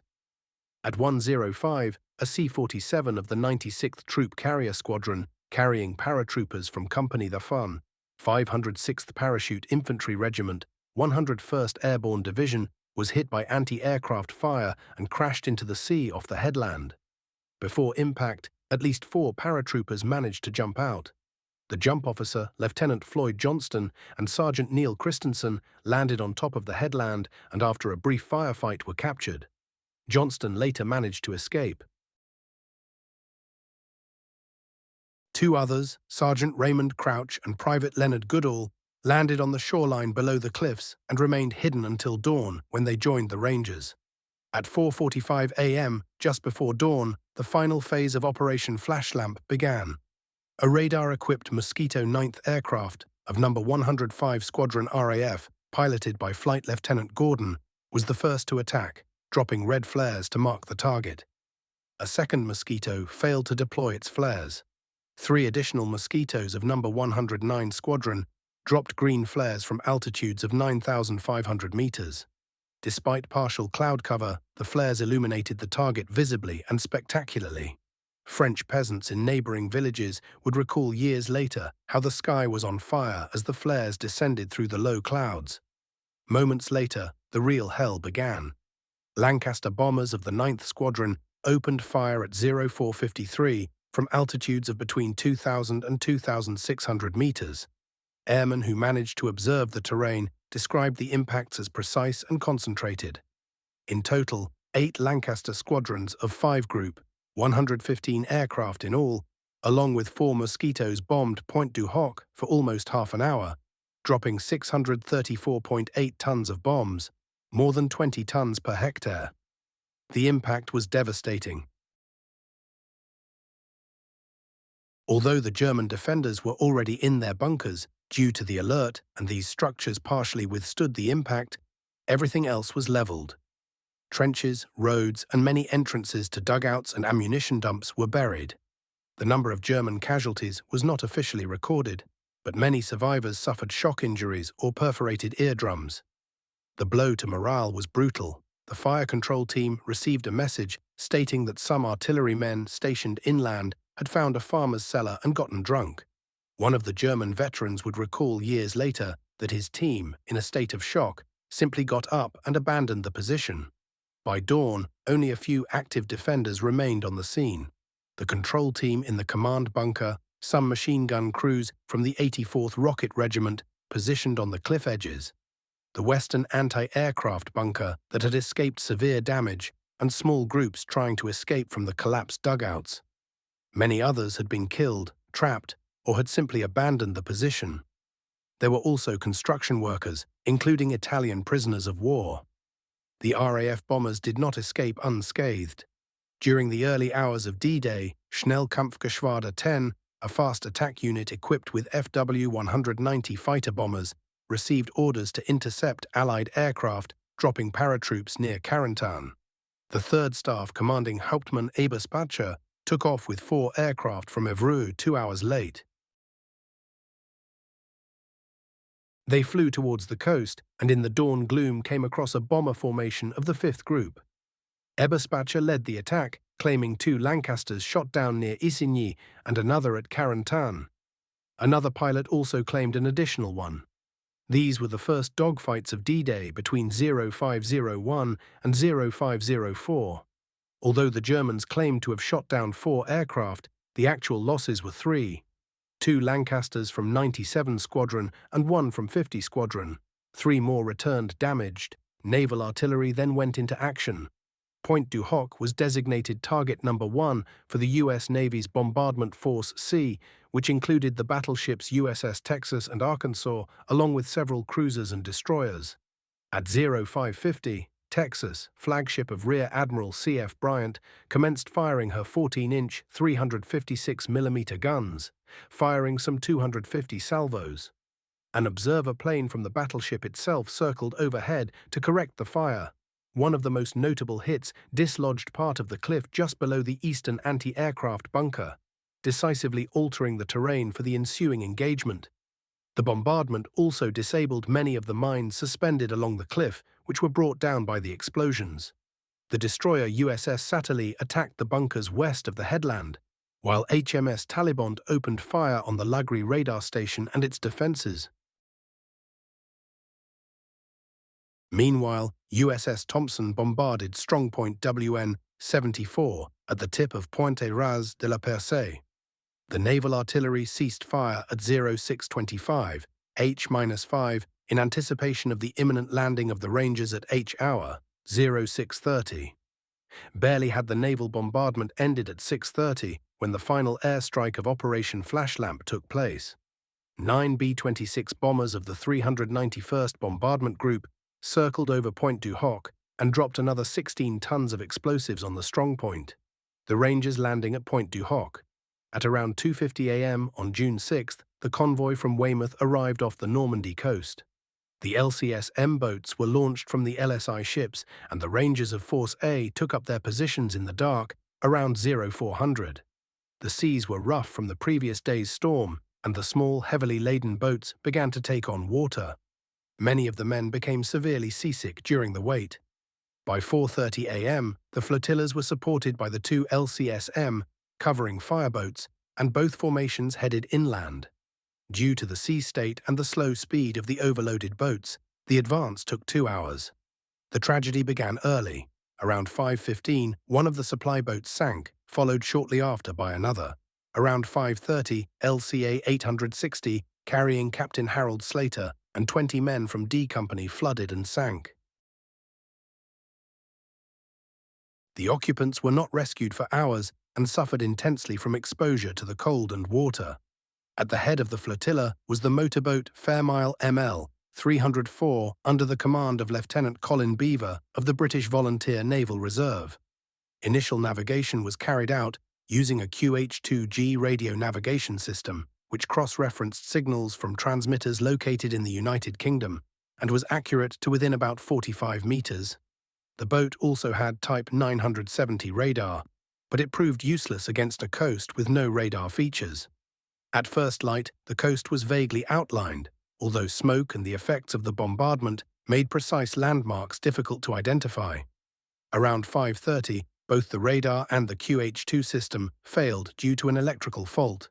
At 1:05, a C-47 of the 96th Troop Carrier Squadron, carrying paratroopers from Company the Fun, 506th Parachute Infantry Regiment, 101st Airborne Division, was hit by anti-aircraft fire and crashed into the sea off the headland. Before impact, at least 4 paratroopers managed to jump out. The jump officer, Lieutenant Floyd Johnston, and Sergeant Neil Christensen landed on top of the headland and after a brief firefight were captured. Johnston later managed to escape. 2 others, Sergeant Raymond Crouch and Private Leonard Goodall, landed on the shoreline below the cliffs and remained hidden until dawn when they joined the Rangers. At 4:45 a.m., just before dawn, the final phase of Operation Flashlamp began. A radar-equipped Mosquito 9th aircraft of No. 105 Squadron RAF, piloted by Flight Lieutenant Gordon, was the first to attack, dropping red flares to mark the target. A second Mosquito failed to deploy its flares. 3 additional Mosquitoes of No. 109 Squadron dropped green flares from altitudes of 9,500 meters. Despite partial cloud cover, the flares illuminated the target visibly and spectacularly. French peasants in neighboring villages would recall years later how the sky was on fire as the flares descended through the low clouds. Moments later, the real hell began. Lancaster bombers of the 9th Squadron opened fire at 0453 from altitudes of between 2,000 and 2,600 meters. Airmen who managed to observe the terrain described the impacts as precise and concentrated. In total, 8 Lancaster squadrons of 5 Group, 115 aircraft in all, along with 4 Mosquitoes bombed Pointe du Hoc for almost half an hour, dropping 634.8 tons of bombs, more than 20 tons per hectare. The impact was devastating. Although the German defenders were already in their bunkers due to the alert and these structures partially withstood the impact, everything else was leveled. Trenches, roads, and many entrances to dugouts and ammunition dumps were buried. The number of German casualties was not officially recorded, but many survivors suffered shock injuries or perforated eardrums. The blow to morale was brutal. The fire control team received a message stating that some artillerymen stationed inland had found a farmer's cellar and gotten drunk. One of the German veterans would recall years later that his team, in a state of shock, simply got up and abandoned the position. By dawn, only a few active defenders remained on the scene. The control team in the command bunker, some machine gun crews from the 84th Rocket Regiment positioned on the cliff edges, the western anti-aircraft bunker that had escaped severe damage, and small groups trying to escape from the collapsed dugouts. Many others had been killed, trapped, or had simply abandoned the position. There were also construction workers, including Italian prisoners of war. The RAF bombers did not escape unscathed. During the early hours of D-Day, Schnellkampfgeschwader 10, a fast attack unit equipped with FW-190 fighter bombers, received orders to intercept Allied aircraft dropping paratroops near Carentan. The 3rd Staff commanding Hauptmann Eberspacher took off with 4 aircraft from Evreux 2 hours late. They flew towards the coast and in the dawn gloom came across a bomber formation of the 5th Group. Eberspacher led the attack, claiming 2 Lancasters shot down near Isigny and another at Carentan. Another pilot also claimed an additional one. These were the first dogfights of D-Day between 0501 and 0504. Although the Germans claimed to have shot down 4 aircraft, the actual losses were 3. 2 Lancasters from 97 Squadron and 1 from 50 Squadron. 3 more returned damaged. Naval artillery then went into action. Pointe du Hoc was designated target number 1 for the U.S. Navy's Bombardment Force C, which included the battleships USS Texas and Arkansas, along with several cruisers and destroyers. At 0550, Texas, flagship of Rear Admiral C.F. Bryant, commenced firing her 14-inch 356mm guns, firing some 250 salvos. An observer plane from the battleship itself circled overhead to correct the fire. One of the most notable hits dislodged part of the cliff just below the eastern anti-aircraft bunker, decisively altering the terrain for the ensuing engagement. The bombardment also disabled many of the mines suspended along the cliff, which were brought down by the explosions. The destroyer USS Satterlee attacked the bunkers west of the headland, while HMS Talibont opened fire on the Lagri radar station and its defenses. Meanwhile, USS Thompson bombarded strongpoint WN-74 at the tip of Pointe Ras de la Percée. The naval artillery ceased fire at 0625 H-5 in anticipation of the imminent landing of the Rangers at H-hour 0630. Barely had the naval bombardment ended at 6:30 when the final airstrike of Operation Flashlamp took place. 9 B-26 bombers of the 391st Bombardment Group circled over Pointe du Hoc and dropped another 16 tons of explosives on the strongpoint. The Rangers landing at Pointe du Hoc. At around 2:50 a.m. on June 6th, the convoy from Weymouth arrived off the Normandy coast. The LCS-M boats were launched from the LSI ships, and the Rangers of Force A took up their positions in the dark around 0400. The seas were rough from the previous day's storm, and the small, heavily laden boats began to take on water. Many of the men became severely seasick during the wait. By 4:30 a.m., the flotillas were supported by the two LCS-M, covering fireboats, and both formations headed inland. Due to the sea state and the slow speed of the overloaded boats, the advance took 2 hours. The tragedy began early. Around 5:15, one of the supply boats sank, followed shortly after by another. Around 5:30, LCA 860, carrying Captain Harold Slater, and 20 men from D Company flooded and sank. The occupants were not rescued for hours and suffered intensely from exposure to the cold and water. At the head of the flotilla was the motorboat Fairmile ML 304 under the command of Lieutenant Colin Beaver of the British Volunteer Naval Reserve. Initial navigation was carried out using a QH-2G radio navigation system, which cross-referenced signals from transmitters located in the United Kingdom and was accurate to within about 45 meters. The boat also had Type 970 radar, but it proved useless against a coast with no radar features. At first light, the coast was vaguely outlined, although smoke and the effects of the bombardment made precise landmarks difficult to identify. Around 5:30, both the radar and the QH-2 system failed due to an electrical fault.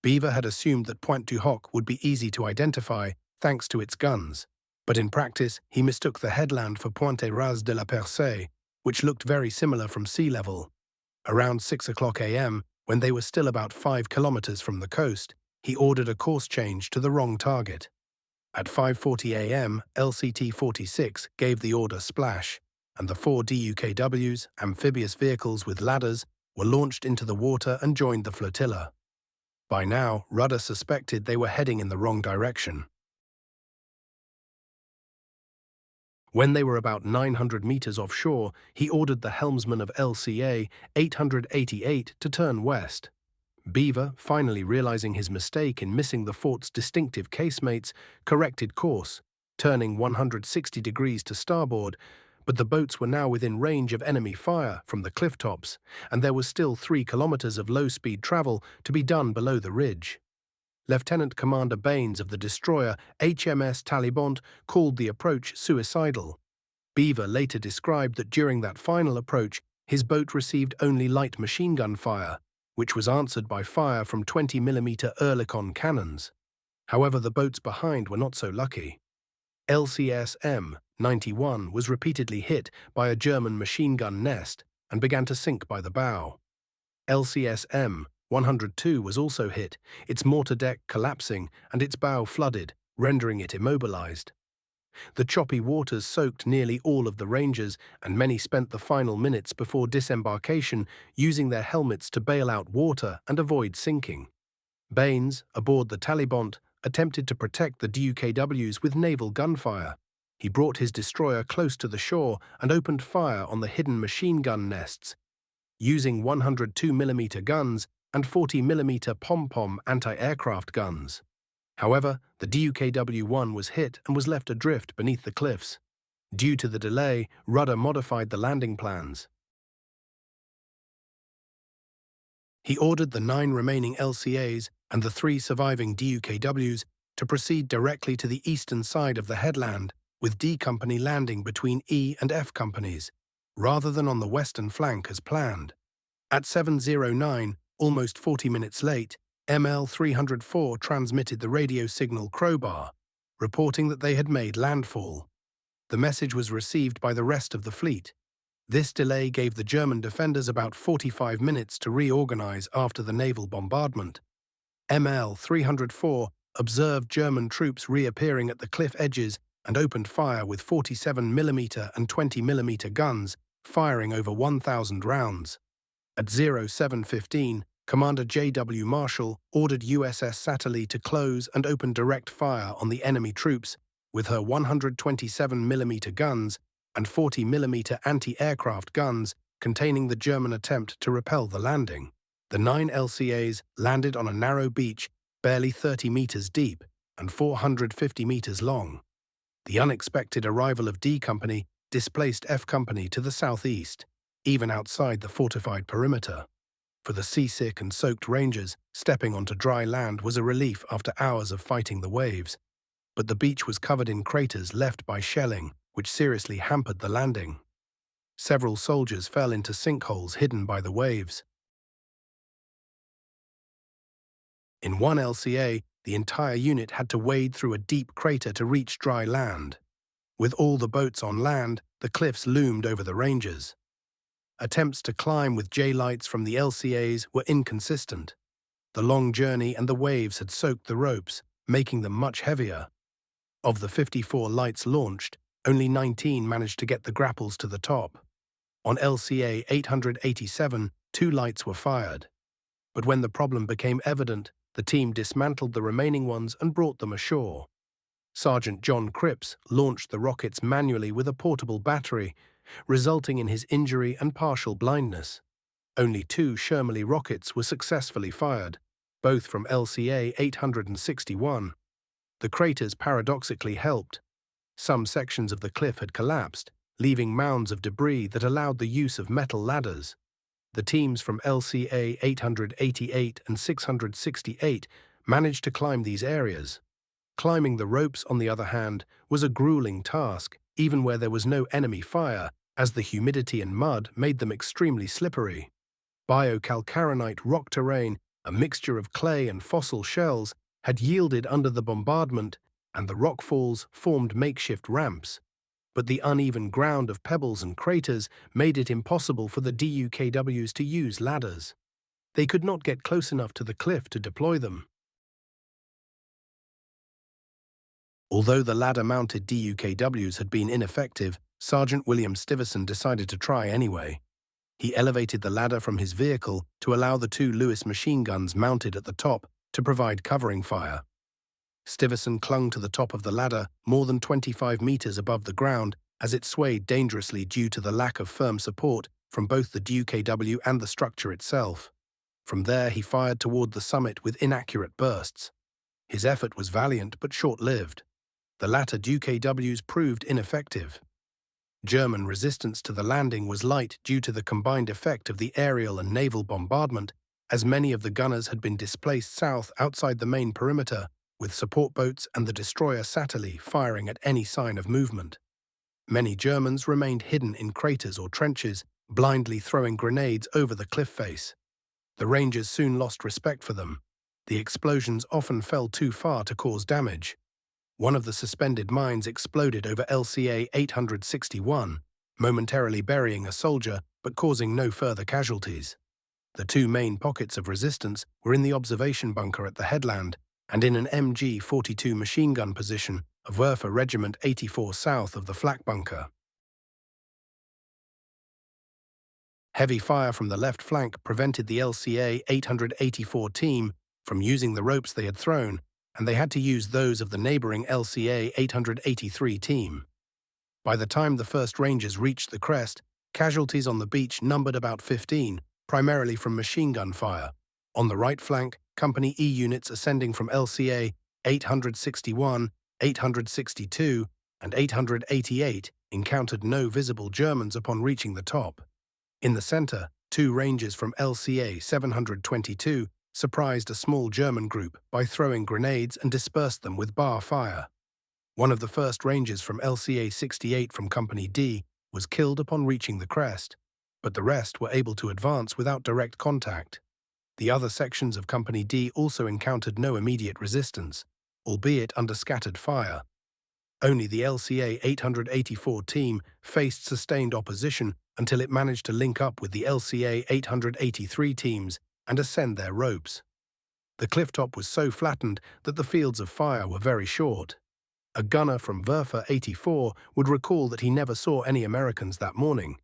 Beaver had assumed that Pointe du Hoc would be easy to identify thanks to its guns, but in practice he mistook the headland for Pointe Ras de la Percée, which looked very similar from sea level. Around 6:00 a.m., when they were still about 5 kilometers from the coast, he ordered a course change to the wrong target. At 5:40 a.m., LCT-46 gave the order splash, and the 4 DUKWs, amphibious vehicles with ladders, were launched into the water and joined the flotilla. By now, Rudder suspected they were heading in the wrong direction. When they were about 900 meters offshore, he ordered the helmsman of LCA 888 to turn west. Beaver, finally realizing his mistake in missing the fort's distinctive casemates, corrected course, turning 160 degrees to starboard, but the boats were now within range of enemy fire from the cliff tops, and there was still 3 kilometers of low-speed travel to be done below the ridge. Lieutenant Commander Baines of the destroyer HMS Talibont called the approach suicidal. Beaver later described that during that final approach, his boat received only light machine gun fire, which was answered by fire from 20mm Oerlikon cannons. However, the boats behind were not so lucky. LCS M91 was repeatedly hit by a German machine gun nest and began to sink by the bow. LCS M102 was also hit, its mortar deck collapsing and its bow flooded, rendering it immobilized. The choppy waters soaked nearly all of the Rangers, and many spent the final minutes before disembarkation using their helmets to bail out water and avoid sinking. Baines, aboard the Talibont, attempted to protect the DUKWs with naval gunfire. He brought his destroyer close to the shore and opened fire on the hidden machine gun nests, using 102mm guns and 40mm pom-pom anti-aircraft guns. However, the DUKW-1 was hit and was left adrift beneath the cliffs. Due to the delay, Rudder modified the landing plans. He ordered the 9 remaining LCAs and the 3 surviving DUKWs to proceed directly to the eastern side of the headland, with D Company landing between E and F companies, rather than on the western flank as planned. At 7:09, almost 40 minutes late, ML 304 transmitted the radio signal Crowbar, reporting that they had made landfall. The message was received by the rest of the fleet. This delay gave the German defenders about 45 minutes to reorganize after the naval bombardment. ML 304 observed German troops reappearing at the cliff edges and opened fire with 47mm and 20mm guns, firing over 1,000 rounds. At 07:15, Commander J.W. Marshall ordered USS Satterlee to close and open direct fire on the enemy troops with her 127mm guns and 40mm anti-aircraft guns containing the German attempt to repel the landing. The 9 LCAs landed on a narrow beach barely 30 meters deep and 450 meters long. The unexpected arrival of D Company displaced F Company to the southeast, even outside the fortified perimeter. For the seasick and soaked rangers, stepping onto dry land was a relief after hours of fighting the waves. But the beach was covered in craters left by shelling, which seriously hampered the landing. Several soldiers fell into sinkholes hidden by the waves. In one LCA, the entire unit had to wade through a deep crater to reach dry land. With all the boats on land, the cliffs loomed over the rangers. Attempts to climb with J-lights from the LCAs were inconsistent. The long journey and the waves had soaked the ropes, making them much heavier. Of the 54 lights launched, only 19 managed to get the grapples to the top. On LCA 887, 2 lights were fired. But when the problem became evident, the team dismantled the remaining ones and brought them ashore. Sergeant John Cripps launched the rockets manually with a portable battery, resulting in his injury and partial blindness. Only 2 Shermley rockets were successfully fired, both from LCA 861. The craters paradoxically helped. Some sections of the cliff had collapsed, leaving mounds of debris that allowed the use of metal ladders. The teams from LCA 888 and 668 managed to climb these areas. Climbing the ropes, on the other hand, was a grueling task, even where there was no enemy fire, as the humidity and mud made them extremely slippery. Biocalcarenite rock terrain, a mixture of clay and fossil shells, had yielded under the bombardment, and the rock falls formed makeshift ramps. But the uneven ground of pebbles and craters made it impossible for the DUKWs to use ladders. They could not get close enough to the cliff to deploy them. Although the ladder-mounted DUKWs had been ineffective, Sergeant William Stiverson decided to try anyway. He elevated the ladder from his vehicle to allow the 2 Lewis machine guns mounted at the top to provide covering fire. Stiverson clung to the top of the ladder more than 25 meters above the ground as it swayed dangerously due to the lack of firm support from both the DUKW and the structure itself. From there he fired toward the summit with inaccurate bursts. His effort was valiant but short-lived. The latter DUKWs proved ineffective. German resistance to the landing was light due to the combined effect of the aerial and naval bombardment, as many of the gunners had been displaced south outside the main perimeter, with support boats and the destroyer Satterlee firing at any sign of movement. Many Germans remained hidden in craters or trenches, blindly throwing grenades over the cliff face. The Rangers soon lost respect for them. The explosions often fell too far to cause damage. One of the suspended mines exploded over LCA 861, momentarily burying a soldier but causing no further casualties. The 2 main pockets of resistance were in the observation bunker at the headland and in an MG-42 machine gun position of Werfer Regiment 84 south of the flak bunker. Heavy fire from the left flank prevented the LCA 884 team from using the ropes they had thrown, and they had to use those of the neighboring LCA 883 team. By the time the first Rangers reached the crest, casualties on the beach numbered about 15, primarily from machine gun fire. On the right flank, Company E units ascending from LCA 861, 862, and 888 encountered no visible Germans upon reaching the top. In the center, two Rangers from LCA 722 surprised a small German group by throwing grenades and dispersed them with bar fire. One of the first Rangers from LCA 68 from Company D was killed upon reaching the crest, but the rest were able to advance without direct contact. The other sections of Company D also encountered no immediate resistance, albeit under scattered fire. Only the LCA 884 team faced sustained opposition until it managed to link up with the LCA 883 teams and ascend their ropes. The clifftop was so flattened that the fields of fire were very short. A gunner from Werfer 84 would recall that he never saw any Americans that morning,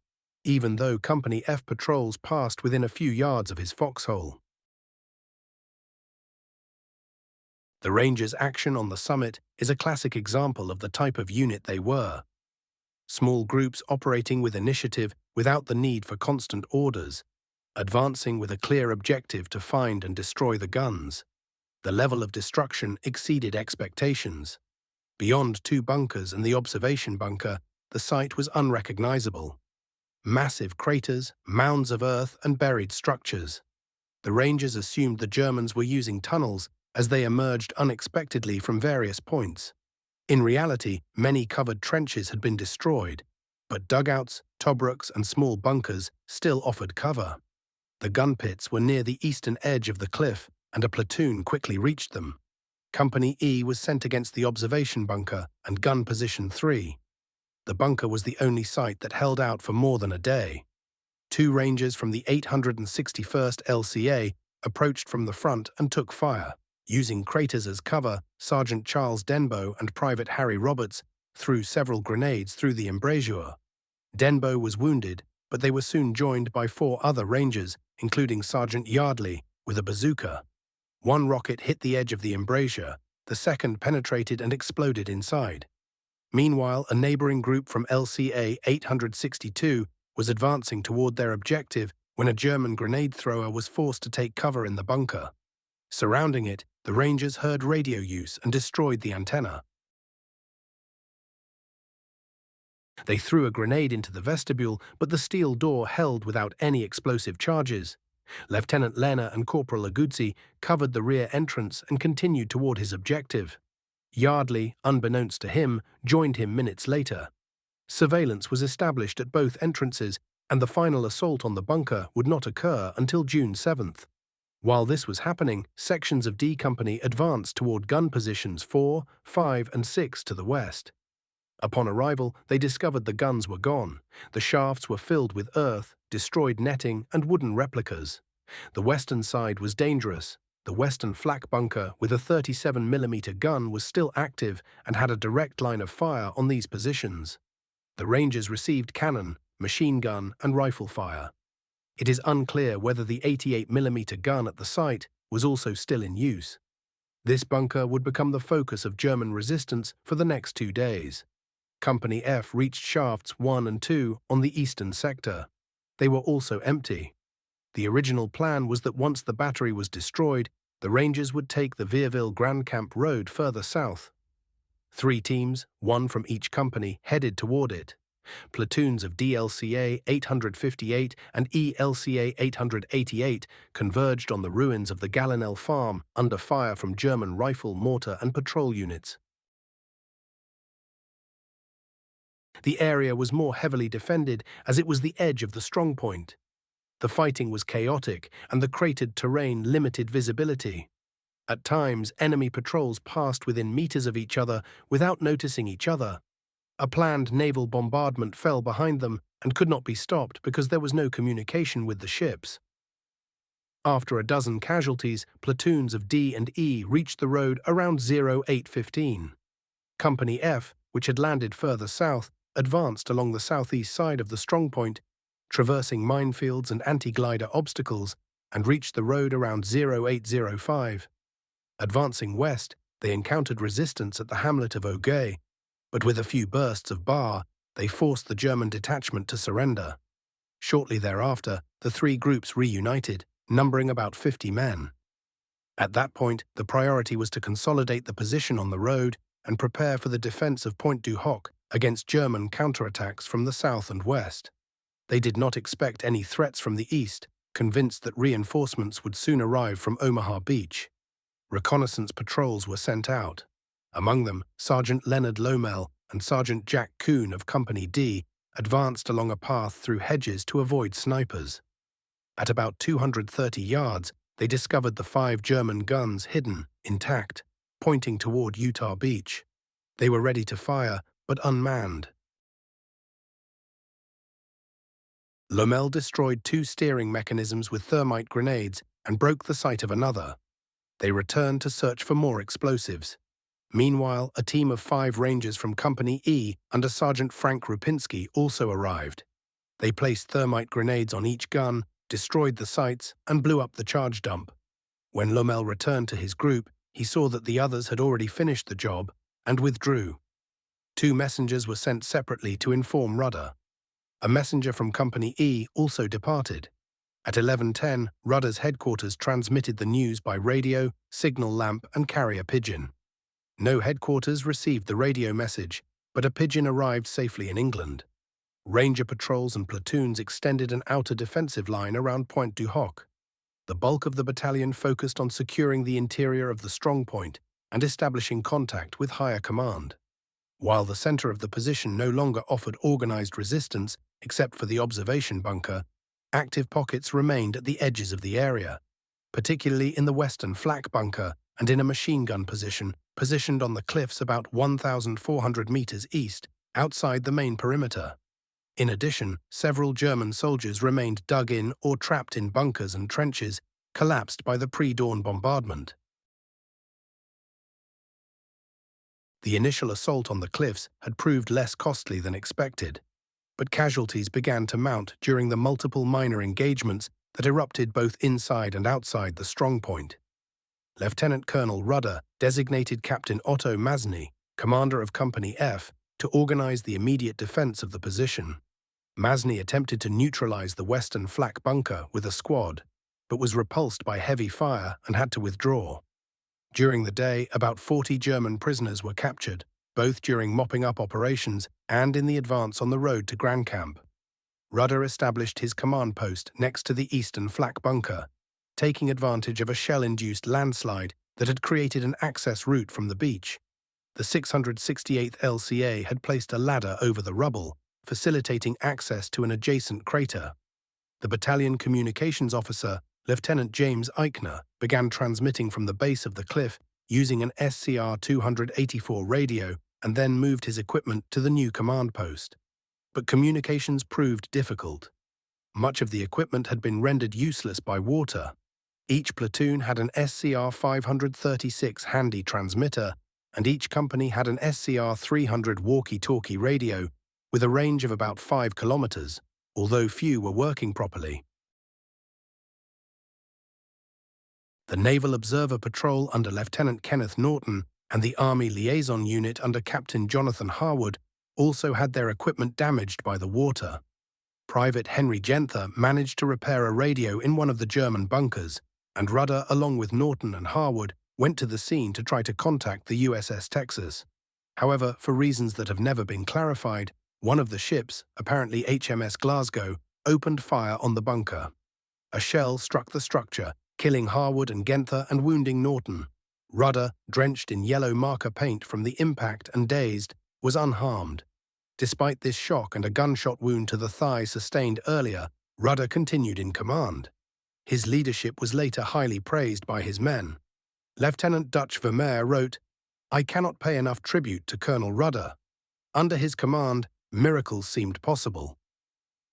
even though Company F patrols passed within a few yards of his foxhole. The Rangers' action on the summit is a classic example of the type of unit they were. Small groups operating with initiative without the need for constant orders, advancing with a clear objective to find and destroy the guns. The level of destruction exceeded expectations. Beyond two bunkers and the observation bunker, the site was unrecognizable. Massive craters, mounds of earth, and buried structures. The Rangers assumed the Germans were using tunnels as they emerged unexpectedly from various points. In reality, many covered trenches had been destroyed, but dugouts, tobrukes, and small bunkers still offered cover. The gun pits were near the eastern edge of the cliff, and a platoon quickly reached them. Company E was sent against the observation bunker and gun position 3. The bunker was the only site that held out for more than a day. Two Rangers from the 861st LCA approached from the front and took fire. Using craters as cover, Sergeant Charles Denbo and Private Harry Roberts threw several grenades through the embrasure. Denbo was wounded, but they were soon joined by 4 other Rangers, including Sergeant Yardley, with a bazooka. One rocket hit the edge of the embrasure, the second penetrated and exploded inside. Meanwhile, a neighboring group from LCA 862 was advancing toward their objective when a German grenade thrower was forced to take cover in the bunker. Surrounding it, the Rangers heard radio use and destroyed the antenna. They threw a grenade into the vestibule, but the steel door held without any explosive charges. Lieutenant Lehner and Corporal Aguzzi covered the rear entrance and continued toward his objective. Yardley, unbeknownst to him, joined him minutes later. Surveillance was established at both entrances, and the final assault on the bunker would not occur until June 7th. While this was happening, sections of D Company advanced toward gun positions 4, 5, and 6 to the west. Upon arrival, they discovered the guns were gone. The shafts were filled with earth, destroyed netting, and wooden replicas. The western side was dangerous. The western flak bunker with a 37mm gun was still active and had a direct line of fire on these positions. The Rangers received cannon, machine gun, and rifle fire. It is unclear whether the 88mm gun at the site was also still in use. This bunker would become the focus of German resistance for the next 2 days. Company F reached shafts 1 and 2 on the eastern sector. They were also empty. The original plan was that once the battery was destroyed, the Rangers would take the Vierville-Grand Camp road further south. 3 teams, 1 from each company, headed toward it. Platoons of DLCA 858 and ELCA 888 converged on the ruins of the Gallinel farm under fire from German rifle, mortar, and patrol units. The area was more heavily defended as it was the edge of the strongpoint. The fighting was chaotic, and the cratered terrain limited visibility. At times, enemy patrols passed within meters of each other without noticing each other. A planned naval bombardment fell behind them and could not be stopped because there was no communication with the ships. After a dozen casualties, platoons of D and E reached the road around 0815. Company F, which had landed further south, advanced along the southeast side of the strongpoint, traversing minefields and anti-glider obstacles, and reached the road around 0805. Advancing west, they encountered resistance at the hamlet of Auguay, but with a few bursts of bar, they forced the German detachment to surrender. Shortly thereafter, the 3 groups reunited, numbering about 50 men. At that point, the priority was to consolidate the position on the road and prepare for the defense of Pointe du Hoc against German counterattacks from the south and west. They did not expect any threats from the east, convinced that reinforcements would soon arrive from Omaha Beach. Reconnaissance patrols were sent out. Among them, Sergeant Leonard Lomel and Sergeant Jack Kuhn of Company D advanced along a path through hedges to avoid snipers. At about 230 yards, they discovered the 5 German guns hidden, intact, pointing toward Utah Beach. They were ready to fire, but unmanned. Lomel destroyed 2 steering mechanisms with thermite grenades and broke the sight of another. They returned to search for more explosives. Meanwhile, a team of 5 Rangers from Company E under Sergeant Frank Rupinski also arrived. They placed thermite grenades on each gun, destroyed the sights, and blew up the charge dump. When Lomel returned to his group, he saw that the others had already finished the job and withdrew. 2 messengers were sent separately to inform Rudder. A messenger from Company E also departed. At 11:10, Rudder's headquarters transmitted the news by radio, signal lamp, and carrier pigeon. No headquarters received the radio message, but a pigeon arrived safely in England. Ranger patrols and platoons extended an outer defensive line around Pointe du Hoc. The bulk of the battalion focused on securing the interior of the strongpoint and establishing contact with higher command. While the center of the position no longer offered organized resistance except for the observation bunker, active pockets remained at the edges of the area, particularly in the western flak bunker and in a machine gun position positioned on the cliffs about 1,400 meters east, outside the main perimeter. In addition, several German soldiers remained dug in or trapped in bunkers and trenches, collapsed by the pre-dawn bombardment. The initial assault on the cliffs had proved less costly than expected, but casualties began to mount during the multiple minor engagements that erupted both inside and outside the strongpoint. Lieutenant Colonel Rudder designated Captain Otto Masny, commander of Company F, to organize the immediate defense of the position. Masny attempted to neutralize the western flak bunker with a squad, but was repulsed by heavy fire and had to withdraw. During the day, about 40 German prisoners were captured, both during mopping up operations and in the advance on the road to Grand Camp. Rudder established his command post next to the eastern flak bunker, taking advantage of a shell-induced landslide that had created an access route from the beach. The 668th LCA had placed a ladder over the rubble, facilitating access to an adjacent crater. The battalion communications officer, Lieutenant James Eichner, began transmitting from the base of the cliff using an SCR-284 radio and then moved his equipment to the new command post. But communications proved difficult. Much of the equipment had been rendered useless by water. Each platoon had an SCR-536 handy transmitter, and each company had an SCR-300 walkie-talkie radio with a range of about 5 kilometers, although few were working properly. The Naval Observer Patrol under Lieutenant Kenneth Norton and the Army Liaison Unit under Captain Jonathan Harwood also had their equipment damaged by the water. Private Henry Genther managed to repair a radio in one of the German bunkers, and Rudder, along with Norton and Harwood, went to the scene to try to contact the USS Texas. However, for reasons that have never been clarified, one of the ships, apparently HMS Glasgow, opened fire on the bunker. A shell struck the structure, killing Harwood and Genther and wounding Norton. Rudder, drenched in yellow marker paint from the impact and dazed, was unharmed. Despite this shock and a gunshot wound to the thigh sustained earlier, Rudder continued in command. His leadership was later highly praised by his men. Lieutenant Dutch Vermeer wrote, "I cannot pay enough tribute to Colonel Rudder. Under his command, miracles seemed possible."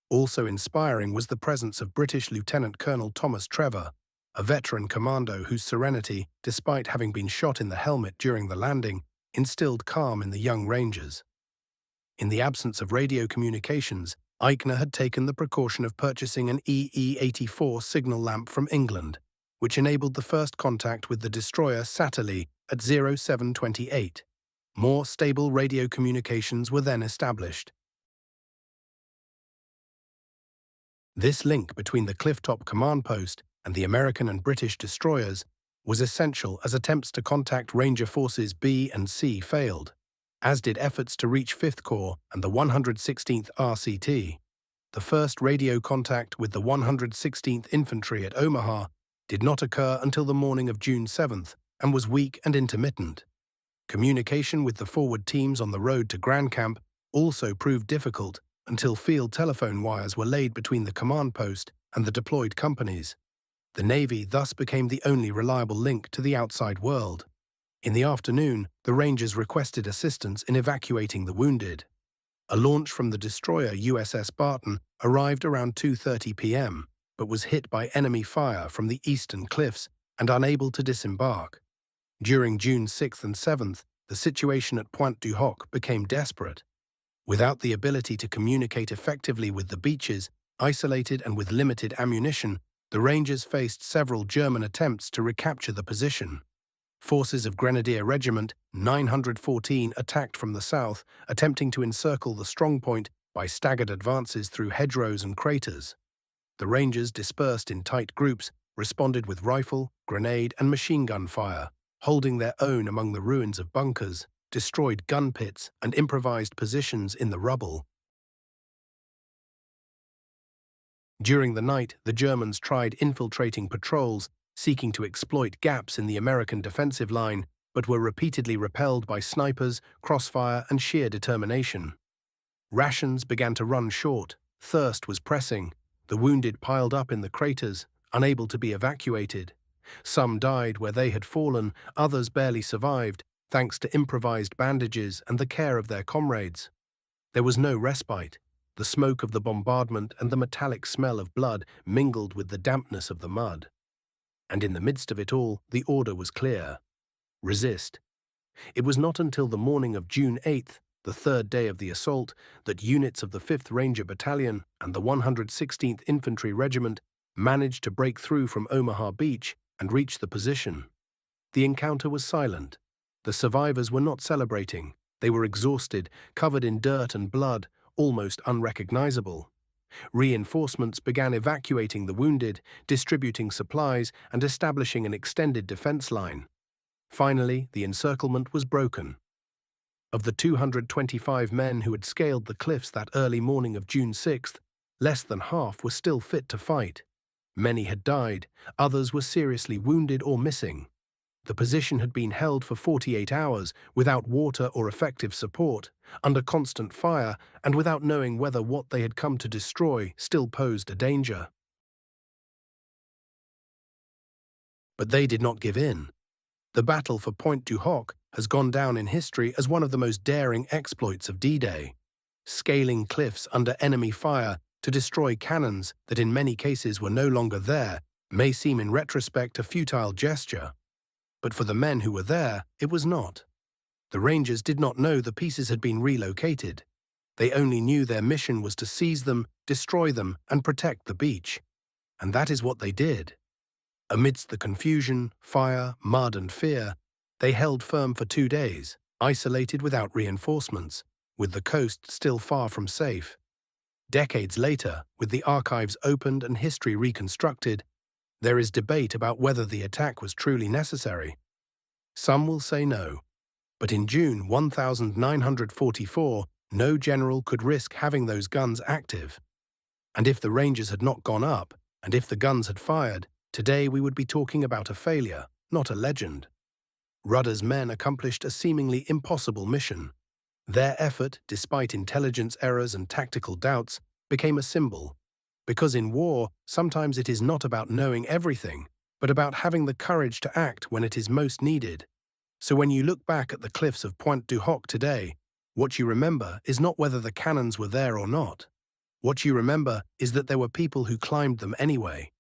Also inspiring was the presence of British Lieutenant Colonel Thomas Trevor, a veteran commando whose serenity, despite having been shot in the helmet during the landing, instilled calm in the young Rangers. In the absence of radio communications, Eichner had taken the precaution of purchasing an EE-84 signal lamp from England, which enabled the first contact with the destroyer Satterlee at 0728. More stable radio communications were then established. This link between the clifftop command post and the American and British destroyers was essential as attempts to contact Ranger Forces B and C failed. as did efforts to reach 5th Corps and the 116th RCT. The first radio contact with the 116th Infantry at Omaha did not occur until the morning of June 7th and was weak and intermittent. Communication with the forward teams on the road to Grand Camp also proved difficult until field telephone wires were laid between the command post and the deployed companies. The Navy thus became the only reliable link to the outside world. In the afternoon, the Rangers requested assistance in evacuating the wounded. A launch from the destroyer USS Barton arrived around 2:30 p.m., but was hit by enemy fire from the eastern cliffs and unable to disembark. During June 6th and 7th, the situation at Pointe du Hoc became desperate. Without the ability to communicate effectively with the beaches, isolated and with limited ammunition, the Rangers faced several German attempts to recapture the position. Forces of Grenadier Regiment 914 attacked from the south, attempting to encircle the strongpoint by staggered advances through hedgerows and craters. The Rangers, dispersed in tight groups, responded with rifle, grenade, and machine gun fire, holding their own among the ruins of bunkers, destroyed gun pits, and improvised positions in the rubble. During the night, the Germans tried infiltrating patrols, seeking to exploit gaps in the American defensive line, but were repeatedly repelled by snipers, crossfire, and sheer determination. Rations began to run short, thirst was pressing, the wounded piled up in the craters, unable to be evacuated. Some died where they had fallen, others barely survived, thanks to improvised bandages and the care of their comrades. There was no respite. The smoke of the bombardment and the metallic smell of blood mingled with the dampness of the mud. And in the midst of it all, the order was clear: resist. It was not until the morning of June 8th, the third day of the assault, that units of the 5th Ranger Battalion and the 116th Infantry Regiment managed to break through from Omaha Beach and reach the position. The encounter was silent. The survivors were not celebrating. They were exhausted, covered in dirt and blood, almost unrecognizable. Reinforcements began evacuating the wounded, distributing supplies, and establishing an extended defense line. Finally, the encirclement was broken. Of the 225 men who had scaled the cliffs that early morning of June 6th, less than half were still fit to fight. Many had died, others were seriously wounded or missing. The position had been held for 48 hours without water or effective support, under constant fire, and without knowing whether what they had come to destroy still posed a danger. But they did not give in. The battle for Pointe du Hoc has gone down in history as one of the most daring exploits of D-Day. Scaling cliffs under enemy fire to destroy cannons that in many cases were no longer there may seem in retrospect a futile gesture. But for the men who were there, it was not. The Rangers did not know the pieces had been relocated. They only knew their mission was to seize them, destroy them, and protect the beach. And that is what they did. Amidst the confusion, fire, mud, and fear, they held firm for 2 days, isolated without reinforcements, with the coast still far from safe. Decades later, with the archives opened and history reconstructed, there is debate about whether the attack was truly necessary. Some will say no, but in June 1944, no general could risk having those guns active. And if the Rangers had not gone up, and if the guns had fired, today we would be talking about a failure, not a legend. Rudder's men accomplished a seemingly impossible mission. Their effort, despite intelligence errors and tactical doubts, became a symbol. Because in war, sometimes it is not about knowing everything, but about having the courage to act when it is most needed. So when you look back at the cliffs of Pointe du Hoc today, what you remember is not whether the cannons were there or not. What you remember is that there were people who climbed them anyway.